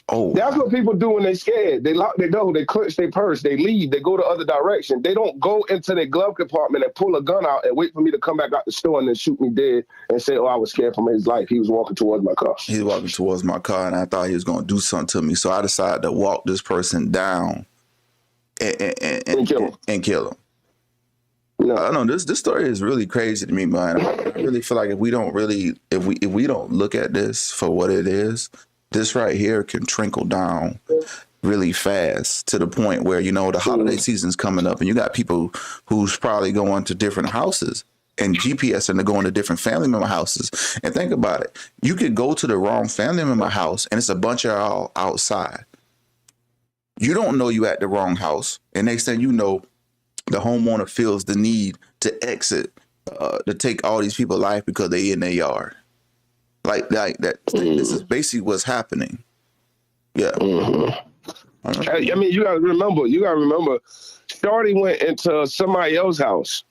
Oh, that's what people do when they scared. They lock their door, they clench their purse, they leave, they go the other direction. They don't go into their glove compartment and pull a gun out and wait for me to come back out the store and then shoot me dead and say, oh, I was scared for his life. He was walking towards my car. He's walking towards my car, and I thought he was going to do something to me. So I decided to walk this person down and kill him. No. I don't know. This story is really crazy to me, man. I really feel like if we don't look at this for what it is, this right here can trickle down really fast to the point where, you know, the holiday season's coming up and you got people who's probably going to different houses and GPS and they're going to different family member houses. And think about it. You could go to the wrong family member house and it's a bunch of y'all outside. You don't know you at the wrong house. And next thing you know, the homeowner feels the need to exit, to take all these people's life because they in their yard. Like that. This is basically what's happening. Yeah. I mean, you gotta remember, Shorty went into somebody else's house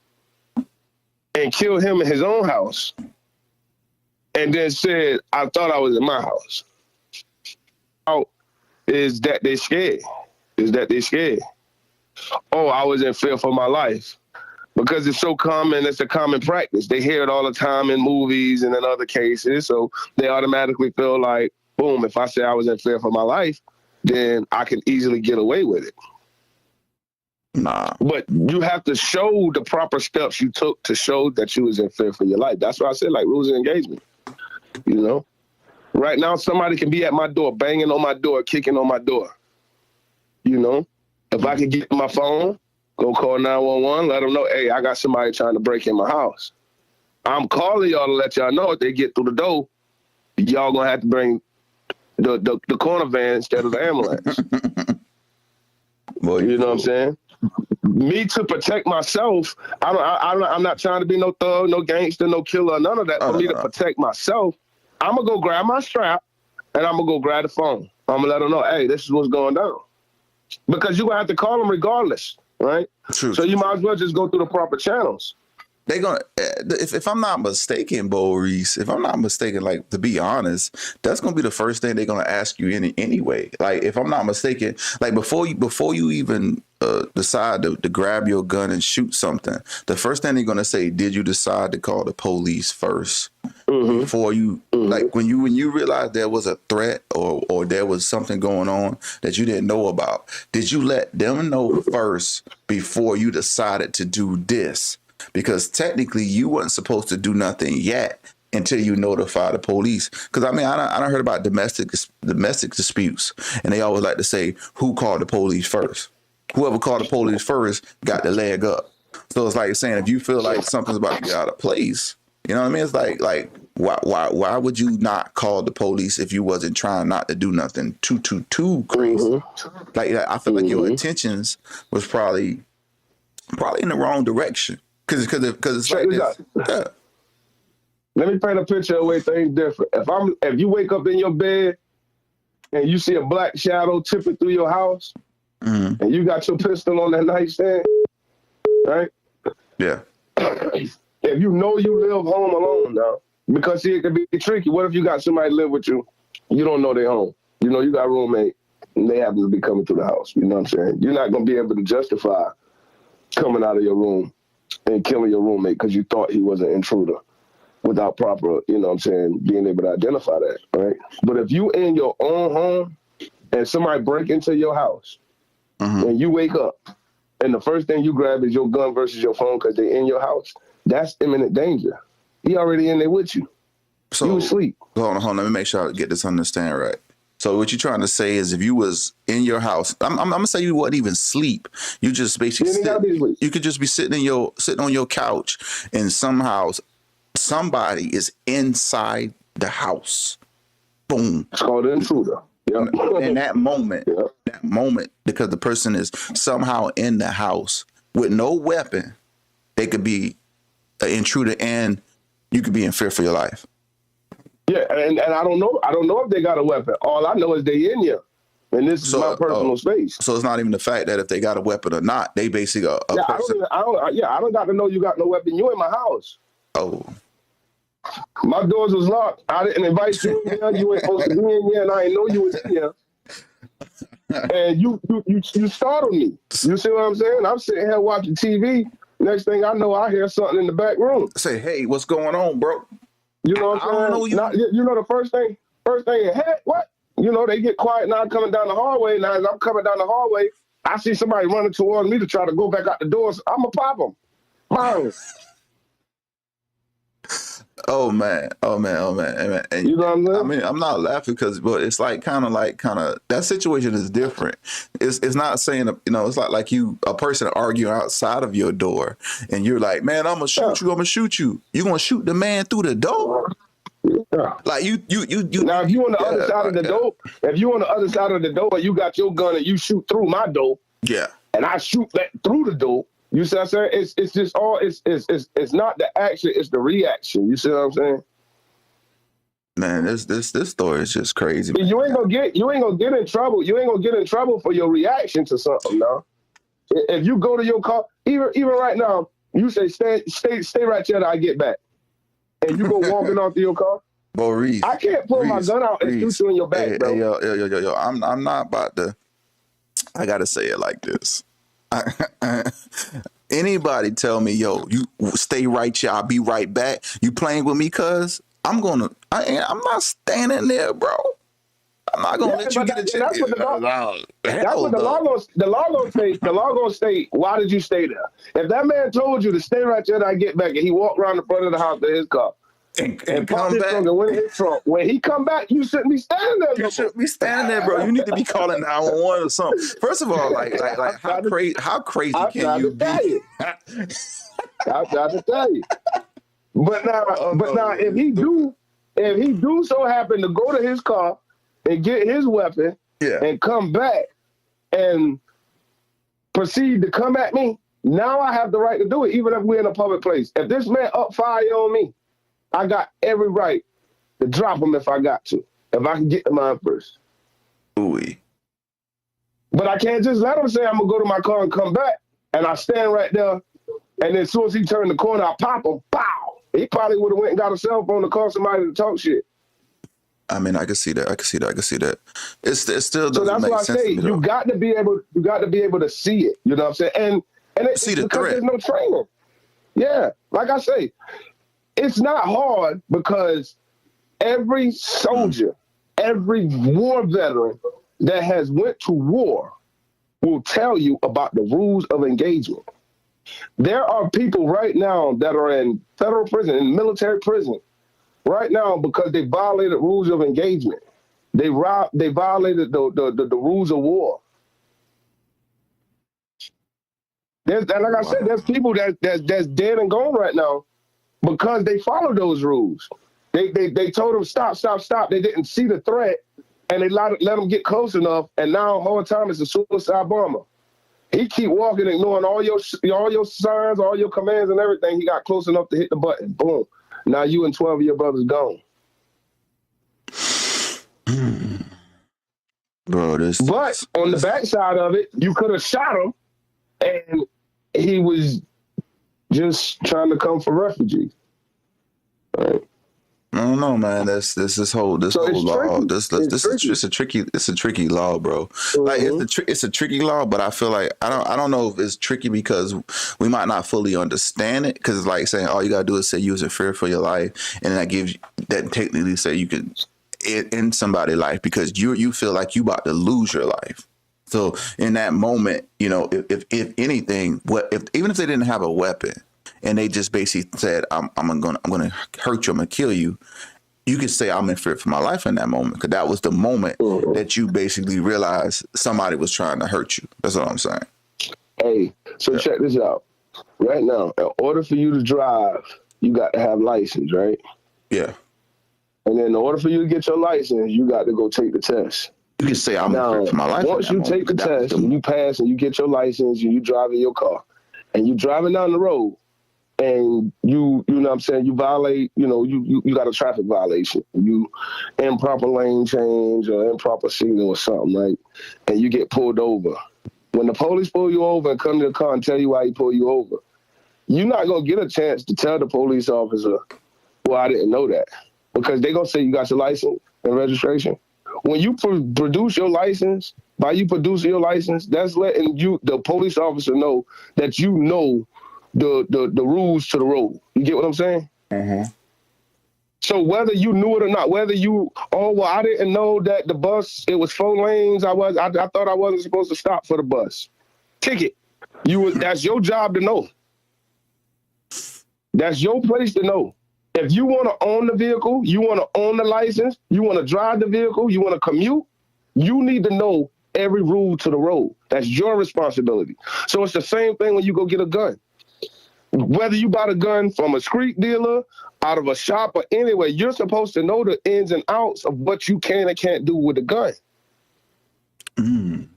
and killed him in his own house, and then said, "I thought I was in my house." Oh, is that they scared? Oh, I was in fear for my life. Because it's so common, it's a common practice. They hear it all the time in movies and in other cases. So they automatically feel like, boom, if I say I was in fear for my life, then I can easily get away with it. Nah. But you have to show the proper steps you took to show that you was in fear for your life. That's why I said, like, rules of engagement. You know? Right now, somebody can be at my door, banging on my door, kicking on my door. You know? If I can get my phone, go call 911, let them know, hey, I got somebody trying to break in my house. I'm calling y'all to let y'all know if they get through the door, y'all gonna have to bring the corner van instead of the ambulance. Boy, you know what I'm saying? Me to protect myself, I'm not trying to be no thug, no gangster, no killer, none of that. For me to protect myself, I'm gonna go grab my strap and I'm gonna go grab the phone. I'm gonna let them know, hey, this is what's going down. Because you're gonna have to call them regardless, right? So you might as well just go through the proper channels. They're gonna, if I'm not mistaken, Boris, if I'm not mistaken, like, to be honest, that's gonna be the first thing they're gonna ask you anyway. Like, if I'm not mistaken, like, before you even decide to grab your gun and shoot something, the first thing they're gonna say, did you decide to call the police first? Before you, like, when you realized there was a threat or there was something going on that you didn't know about, did you let them know first before you decided to do this? Because technically you weren't supposed to do nothing yet until you notify the police. Because I mean, I done heard about domestic disputes, and they always like to say, who called the police first? Whoever called the police first got the leg up. So it's like saying, if you feel like something's about to get out of place, you know what I mean? It's like why would you not call the police if you wasn't trying not to do nothing too crazy? Like, I feel like your intentions was probably in the wrong direction. Because it's like this. Yeah. Let me paint a picture of the way things different. If you wake up in your bed and you see a black shadow tipping through your house, and you got your pistol on that nightstand, right? Yeah. If you know you live home alone now, because see, it can be tricky. What if you got somebody live with you? You don't know they're home. You know, you got a roommate and they happen to be coming through the house. You know what I'm saying? You're not going to be able to justify coming out of your room and killing your roommate because you thought he was an intruder without proper, you know what I'm saying, being able to identify that, right? But if you in your own home and somebody break into your house and you wake up and the first thing you grab is your gun versus your phone because they're in your house, that's imminent danger. He already in there with you. So, you asleep. Hold on. Let me make sure I get this understand right. So what you're trying to say is if you was in your house, I'm gonna say you wouldn't even sleep. You just basically you could just be sitting on your couch and somehow somebody is inside the house. Boom. It's called an intruder. Yep. In that moment, because the person is somehow in the house with no weapon, they could be an intruder and you could be in fear for your life. Yeah, and I don't know if they got a weapon. All I know is they in here, and this is my personal space. So it's not even the fact that if they got a weapon or not. They basically a person. I don't got to know you got no weapon. You in my house. Oh. My doors was locked. I didn't invite you in here. You ain't supposed to be in here, and I didn't know you was in here. And you startled me. You see what I'm saying? I'm sitting here watching TV. Next thing I know, I hear something in the back room. Say, hey, what's going on, bro? You know what I'm saying? I don't know you. You know the first thing, hey, what? You know, they get quiet now. I'm coming down the hallway. Now, as I'm coming down the hallway, I see somebody running towards me to try to go back out the doors. I'm going to pop them. Bang. Oh man. And, you know what I'm saying? I mean, I'm not laughing but it's like kind of that situation is different. It's not saying, you know, it's like you, a person arguing outside of your door and you're like, man, I'm going to shoot you. You're going to shoot the man through the door? Yeah. Like you. Now, if you on the other side of the door, if you on the other side of the door, you got your gun and you shoot through my door. Yeah. And I shoot that through the door. You see what I'm saying? It's just all it's not the action, it's the reaction. You see what I'm saying? Man, this story is just crazy. You ain't gonna get in trouble. You ain't gonna get in trouble for your reaction to something now. If you go to your car, even right now, you say stay right there till I get back. And you go walking off to your car. Boris, I can't pull my gun out and shoot you in your back, bro. Hey, yo, I'm not about to. I gotta say it like this. Anybody tell me, yo, you stay right here, I'll be right back. You playing with me, cuz I'm not standing there, bro. I'm not gonna let you get a check. That's what the law gonna say. The law gonna say, why did you stay there? If that man told you to stay right there till I get back, and he walked around the front of the house to his car and come back, and went in his trunk, when he come back, you shouldn't be standing there. You shouldn't be standing there, bro. You need to be calling 911 or something. First of all, like how crazy can you be? I tried to tell you. But now, if he do so happen to go to his car and get his weapon and come back and proceed to come at me, now I have the right to do it, even if we're in a public place. If this man up fire on me, I got every right to drop him if I got to, if I can get to mine first. Ooh. But I can't just let him say I'm gonna go to my car and come back, and I stand right there, and then as soon as he turned the corner, I pop him, pow! He probably would have went and got a cell phone to call somebody to talk shit. I mean, I can see that. It still doesn't so that's make why I sense say to me, you got to be able to see it. You know what I'm saying? And it's see the because threat. There's no training. Yeah, like I say, it's not hard because every soldier, every war veteran that has went to war will tell you about the rules of engagement. There are people right now that are in federal prison, in military prison, right now because they violated rules of engagement. They violated the rules of war. Like I said, there's people that's dead and gone right now because they followed those rules. They told them stop. They didn't see the threat, and they let them get close enough. And now the whole time it's a suicide bomber. He keep walking, ignoring all your signs, all your commands and everything. He got close enough to hit the button. Boom. Now you and 12 of your brothers gone. Bro, But on the backside of it, you could have shot him, and he was just trying to come for refugees. Right. I don't know, man. This whole law. It's a tricky law, bro. Mm-hmm. Like it's a tricky law, but I feel like I don't know if it's tricky because we might not fully understand it. Because it's like saying all you gotta do is say you was in fear for your life, and that gives that technically say you can end somebody's life because you feel like you about to lose your life. So in that moment, you know, if anything, even if they didn't have a weapon. And they just basically said, I'm gonna hurt you, I'm gonna kill you. You could say I'm in fear for my life in that moment, because that was the moment that you basically realized somebody was trying to hurt you. That's all I'm saying. Hey, so check this out. Right now, in order for you to drive, you got to have license, right? Yeah. And then in order for you to get your license, you got to go take the test. You can say I'm in fear for my life. Once you take the test and you pass and you get your license and you drive in your car and you driving down the road, and you know what I'm saying, you violate, you got a traffic violation. You improper lane change or improper signal or something, right? And you get pulled over. When the police pull you over and come to the car and tell you why he pulled you over, you're not going to get a chance to tell the police officer, well, I didn't know that. Because they're going to say you got your license and registration. When you produce your license, by you producing your license, that's letting the police officer know that you know the rules to the road. You get what I'm saying? Mm-hmm. So whether you knew it or not, whether I didn't know that the bus, it was 4 lanes. I thought I wasn't supposed to stop for the bus. Ticket. That's your job to know. That's your place to know. If you want to own the vehicle, you want to own the license, you want to drive the vehicle, you want to commute, you need to know every rule to the road. That's your responsibility. So it's the same thing when you go get a gun. Whether you buy a gun from a street dealer, out of a shop, or anywhere, you're supposed to know the ins and outs of what you can and can't do with a gun. Mm.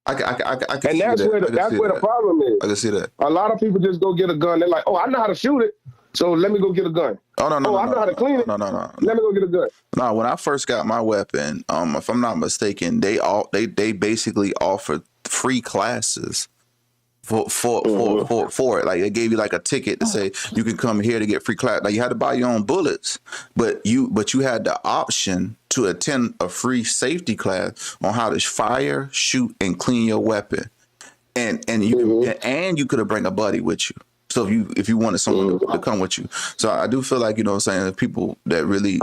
I can and that's where the problem is. I can see that. A lot of people just go get a gun. They're like, oh, I know how to shoot it, so let me go get a gun. Oh, no, I know how to clean it. No. Let me go get a gun. No, when I first got my weapon, if I'm not mistaken, they basically offered free classes for it. Like they gave you like a ticket to say you can come here to get free class. Now you had to buy your own bullets, but you had the option to attend a free safety class on how to fire, shoot, and clean your weapon. And you could have bring a buddy with you. So if you wanted someone to come with you. So I do feel like, you know what I'm saying, people that really,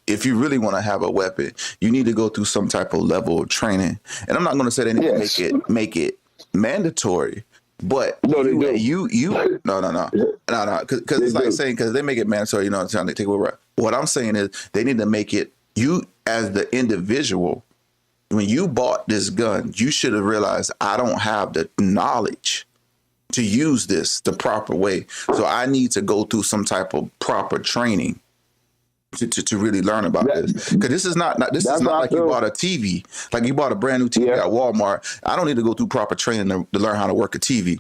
if you really want to have a weapon, you need to go through some type of level of training. And I'm not going to say they need to make it mandatory, but no, because it's like saying, because they make it mandatory, you know, trying to take over. What I'm saying is they need to make it, you as the individual, when you bought this gun, you should have realized I don't have the knowledge to use this the proper way. So I need to go through some type of proper training to really learn about this. Because this is not like you bought a TV, like you bought a brand new TV at Walmart. I don't need to go through proper training to learn how to work a TV.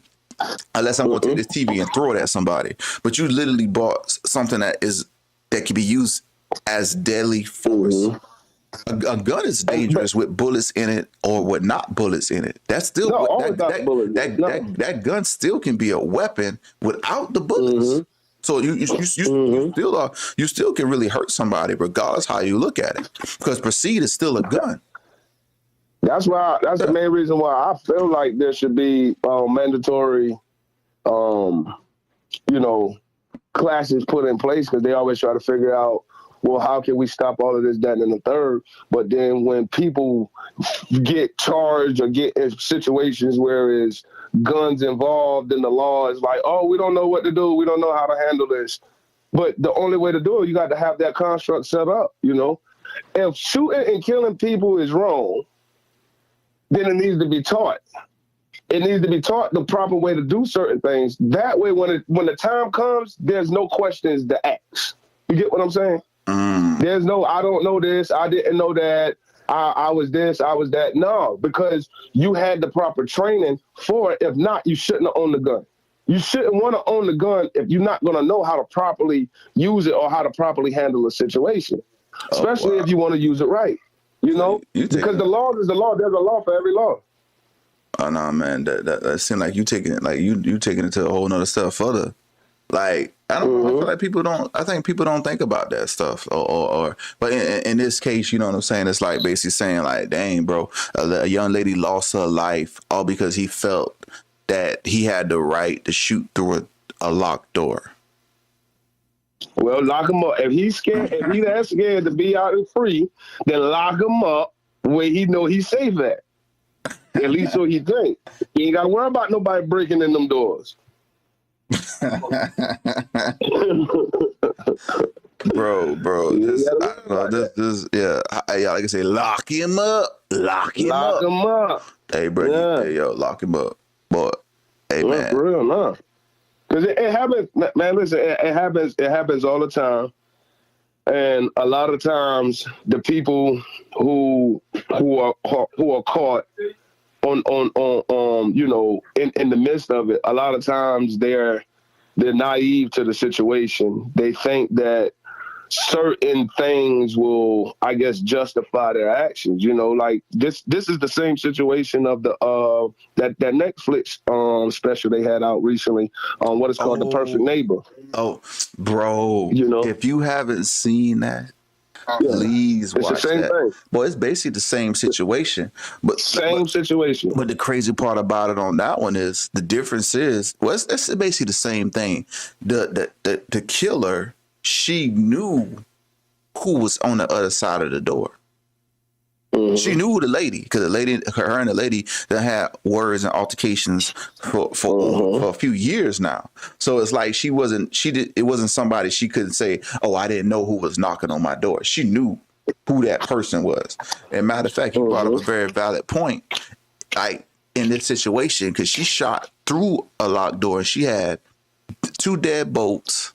Unless I'm going to take this TV and throw it at somebody. But you literally bought something that can be used as deadly force. A gun is dangerous with bullets in it or with not bullets in it. That's still that gun still can be a weapon without the bullets. So you still can really hurt somebody regardless how you look at it, because proceed is still a gun. That's the main reason why I feel like there should be mandatory, classes put in place, because they always try to figure out, well, how can we stop all of this, that, and the third? But then when people get charged or get in situations where it's guns involved in the law, it's like, oh, we don't know what to do. We don't know how to handle this. But the only way to do it, you got to have that construct set up, you know? If shooting and killing people is wrong, then it needs to be taught. It needs to be taught the proper way to do certain things. That way, when the time comes, there's no questions to ask. You get what I'm saying? There's no, I don't know this, I didn't know that, I was this, I was that. No, because you had the proper training for it. If not, you shouldn't have owned the gun. You shouldn't want to own the gun if you're not going to know how to properly use it or how to properly handle a situation, especially if you want to use it right. You know, because the law is the law. There's a law for every law. Oh no, man, that seems like you taking it, like you taking it to a whole nother step further. Like, I don't know, I feel like I think people don't think about that stuff but in this case, you know what I'm saying? It's like basically saying like, dang, bro, a young lady lost her life all because he felt that he had the right to shoot through a locked door. Well, lock him up. If he's scared, if he's that scared to be out and free, then lock him up where he know he's safe at. At least so he think. He ain't got to worry about nobody breaking in them doors. bro, like I say, lock him up. Lock him up. Hey, bro, lock him up. Boy, hey, man. For real, nah. Because it happens, man, listen, it happens all the time. And a lot of times the people who are caught on in the midst of it, a lot of times they're naive to the situation. They think that certain things will, I guess, justify their actions. You know, like this is the same situation of the that Netflix special they had out recently on what is called The Perfect Neighbor. Oh, bro, you know, if you haven't seen that, please watch the same that. Thing. Well, it's basically the same situation, but situation. But the crazy part about it on that one is the difference is, well, it's basically the same thing. The killer, she knew who was on the other side of the door. She knew the lady, because her and the lady that had words and altercations for a few years now. So it's like it wasn't somebody she couldn't say, oh, I didn't know who was knocking on my door. She knew who that person was. And matter of fact, you brought up a very valid point. Like in this situation, because she shot through a locked door and she had 2 deadbolts,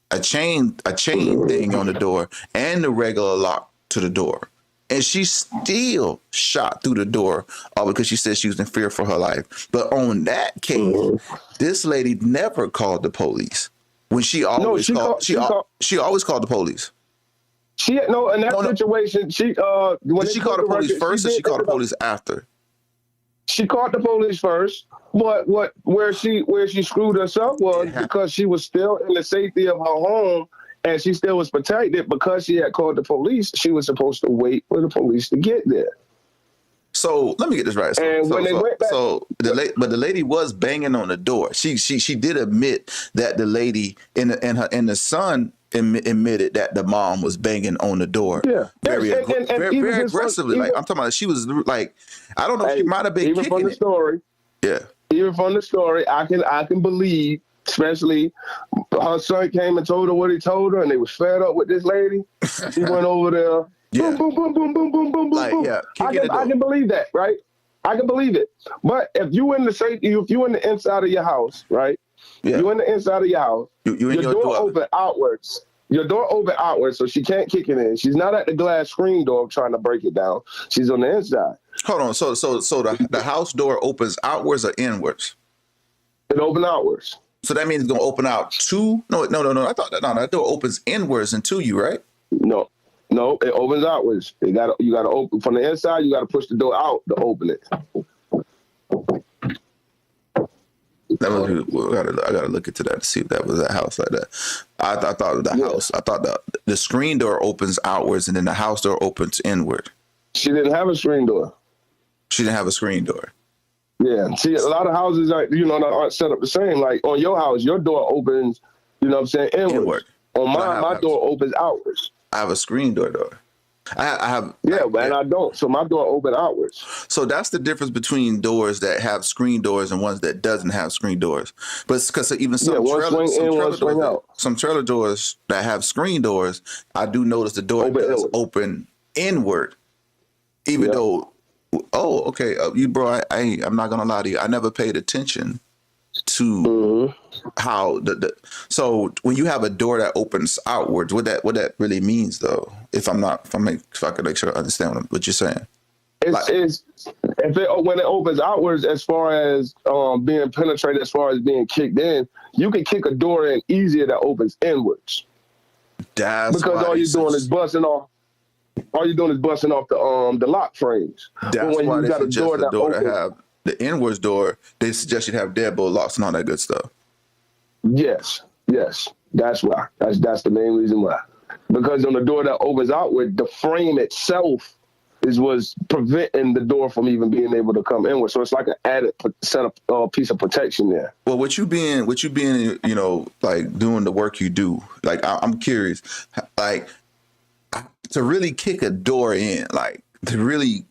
a chain thing on the door, and the regular lock to the door. And she still shot through the door, all because she said she was in fear for her life. But on that case, this lady never called the police. When she always called the police. In that situation, she when did she call the police first, or she called the police after? She called the police first, but where she screwed herself was because she was still in the safety of her home. And she still was protected because she had called the police. She was supposed to wait for the police to get there. So let me get this right. And when they went back, but the lady was banging on the door. She did admit that the lady and the son admitted that the mom was banging on the door. Yeah, very very aggressively. Like I'm talking about, she was like, I don't know, she might have been even kicking from the it. story. Yeah, even from the story, I can believe, especially her son came and told her what he told her, and they was fed up with this lady. She went over there. Yeah. Boom, boom, boom, boom, boom, boom, boom, Like, boom. yeah, I can believe that, right? I can believe it. But if you in the inside of your house, right? Yeah. You in the inside of your house. Your door open outwards. Your door open outwards, so she can't kick it in. She's not at the glass screen door trying to break it down. She's on the inside. Hold on. So the house door opens outwards or inwards? It open outwards. So that means it's gonna open out to no. I thought that door opens inwards and to you, right? No, it opens outwards. You gotta open from the inside. You gotta push the door out to open it. I gotta look into that to see if that was a house like that. I thought the house. I thought the screen door opens outwards and then the house door opens inward. She didn't have a screen door. She didn't have a screen door. Yeah. See, a lot of houses aren't set up the same. Like on your house, your door opens. You know what I'm saying? Inward. On mine, my door opens outwards. I have a screen door though. I have. Yeah, and I don't. So my door open outwards. So that's the difference between doors that have screen doors and ones that doesn't have screen doors. But it's because even some trailer doors that have screen doors, I do notice the door does open inward, even though. Oh, okay. I'm not gonna lie to you. I never paid attention to how so when you have a door that opens outwards, what that really means though. If I could make sure I understand what you're saying. When it opens outwards, as far as being penetrated, as far as being kicked in, you can kick a door in easier that opens inwards. Because all you're doing is busting off. All you're doing is busting off the lock frames. That's why they suggest the door to have the inwards door. They suggest you have deadbolt locks and all that good stuff. Yes. That's why. That's the main reason why. Because on the door that opens outward, the frame itself was preventing the door from even being able to come inward. So it's like an added piece of protection there. Well, what you being, like doing the work you do, like I'm curious, like to really kick a door in, like to really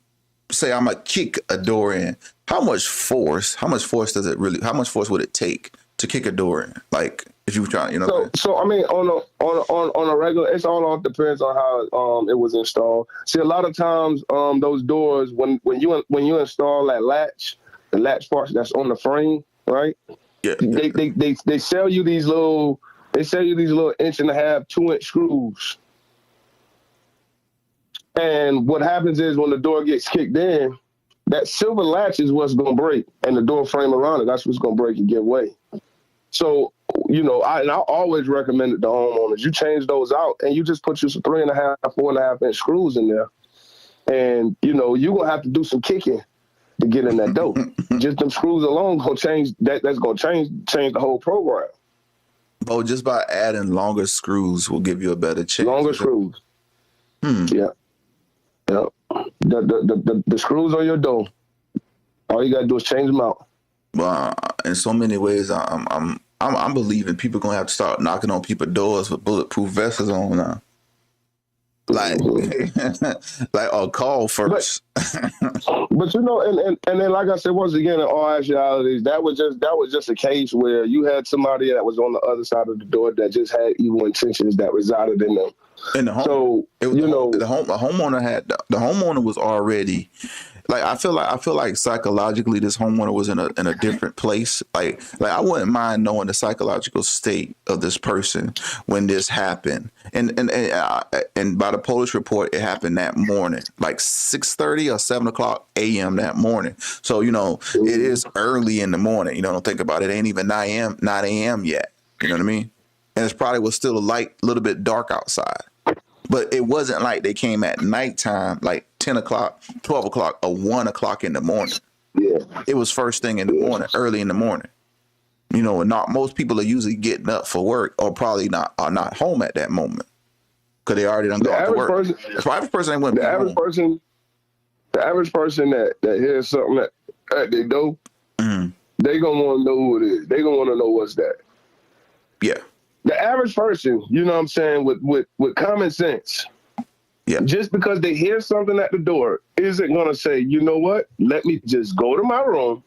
say I'm gonna kick a door in, how much force would it take to kick a door in? Like if you were trying, So I mean, on a regular, it's all depends on how it was installed. See, a lot of times those doors, when you install that latch, the latch parts that's on the frame, right? Yeah. They sell you these little 1.5 inch, 2-inch screws. And what happens is when the door gets kicked in, that silver latch is what's going to break, and the door frame around it, that's what's going to break and give way. So, I always recommend it to homeowners. You change those out, and you just put your 3.5, 4.5 inch screws in there. And, you're going to have to do some kicking to get in that door. Just them screws alone going to change, that's going to change the whole program. Oh, just by adding longer screws will give you a better chance. Longer screws. Yeah. Yeah, the screws on your door. All you gotta do is change them out. Well, in so many ways, I'm believing people gonna have to start knocking on people's doors with bulletproof vests on now. Like, or call first. But and then like I said, once again, in all actualities, that was just a case where you had somebody that was on the other side of the door that just had evil intentions that resided in them. In the home, so the homeowner was already like I feel like psychologically this homeowner was in a different place. Like I wouldn't mind knowing the psychological state of this person when this happened. And by the police report, it happened that morning, like 6:30 or 7:00 a.m. that morning. So it is early in the morning. Don't think about it. It ain't even 9 a.m. yet. You know what I mean? And it's probably was still a little bit dark outside. But it wasn't like they came at nighttime, like 10 o'clock, 12 o'clock, or 1 o'clock in the morning. Yeah. It was first thing in the morning, early in the morning. And not most people are usually getting up for work or probably are not home at that moment because they already done gone to work. The average person The average person that hears something that they do, they gonna want to know who it is. They gonna want to know what's that. Yeah. The average person, you know what I'm saying, with common sense, just because they hear something at the door, isn't going to say, you know what, let me just go to my room,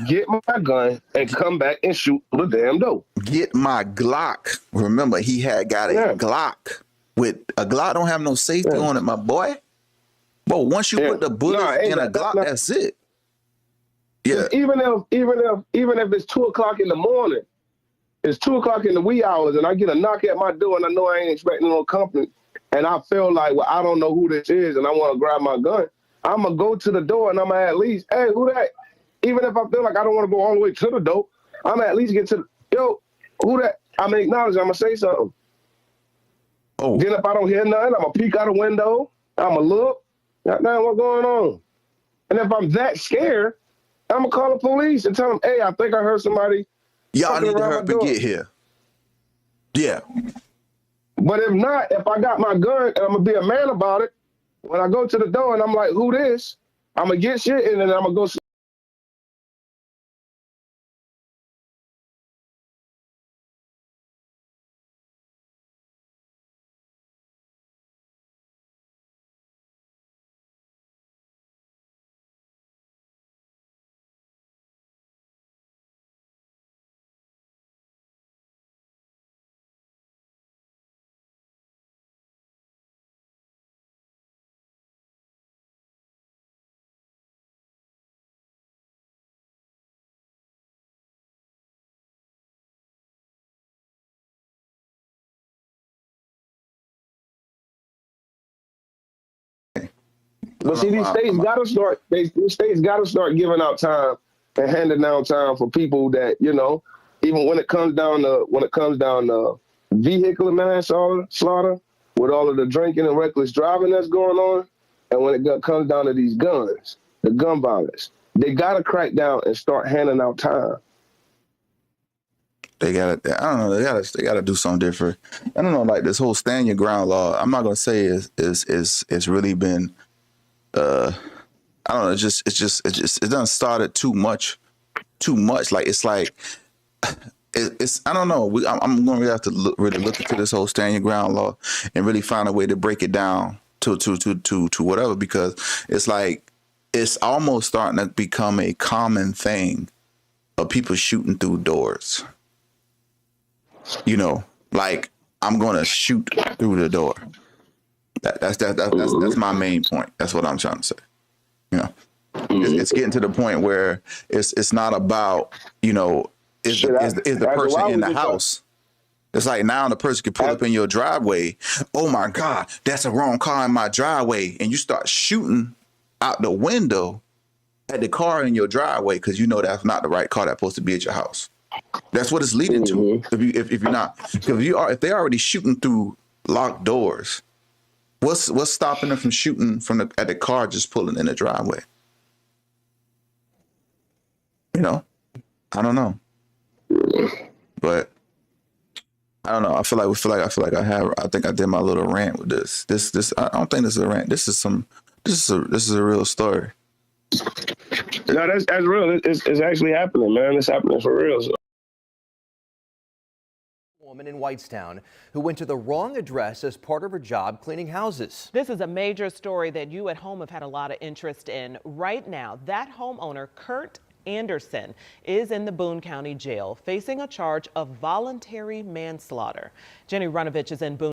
get my gun, and come back and shoot the damn door. Get my Glock. Remember, he had got a Glock. With a Glock don't have no safety on it, my boy. But once you put the bullet in a Glock, that's it. Yeah. Even if it's 2 o'clock in the morning, it's 2 o'clock in the wee hours, and I get a knock at my door, and I know I ain't expecting no company, and I feel like, well, I don't know who this is, and I want to grab my gun. I'm going to go to the door, and I'm going to at least, hey, who that? Even if I feel like I don't want to go all the way to the door, I'm going to at least get to yo, who that? I'm going to acknowledge, I'm going to say something. Oh. Then if I don't hear nothing, I'm going to peek out the window, I'm going to look, now what's going on? And if I'm that scared, I'm going to call the police and tell them, hey, I think I heard somebody. Y'all need to hurry up and get here. Yeah. But if not, if I got my gun and I'm going to be a man about it, when I go to the door and I'm like, who this? I'm going to get shit and then I'm going to go. But see, these states got to start. These states got to start giving out time and handing down time for people that, you know, even when it comes down to vehicular manslaughter with all of the drinking and reckless driving that's going on, and when it comes down to these guns, the gun violence, they got to crack down and start handing out time. They gotta, I don't know, they gotta do something different. I don't know, like this whole stand your ground law, I'm not gonna say it's really been I don't know, it done started too much. Like it's I don't know. I'm gonna really have to really look into this whole stand your ground law and really find a way to break it down to whatever, because it's like it's almost starting to become a common thing of people shooting through doors. You know, like I'm gonna shoot through the door. That's my main point. That's what I'm trying to say. You know, it's getting to the point where it's not about, you know, is the person in the house. It's like now the person can pull up in your driveway. Oh my God, that's a wrong car in my driveway, and you start shooting out the window at the car in your driveway because you know that's not the right car that's supposed to be at your house. That's what it's leading to. If you're not, if they're already shooting through locked doors, what's stopping them from shooting at the car just pulling in the driveway? You know, I don't know, but I don't know. I feel like I think I did my little rant with this. This I don't think this is a rant. This is a real story. No, that's real. It's actually happening, man. It's happening for real. So. Woman in Whitestown who went to the wrong address as part of her job cleaning houses. This is a major story that you at home have had a lot of interest in. Right now, that homeowner, Kurt Anderson, is in the Boone County Jail facing a charge of voluntary manslaughter. Jenny Runovich is in Boone.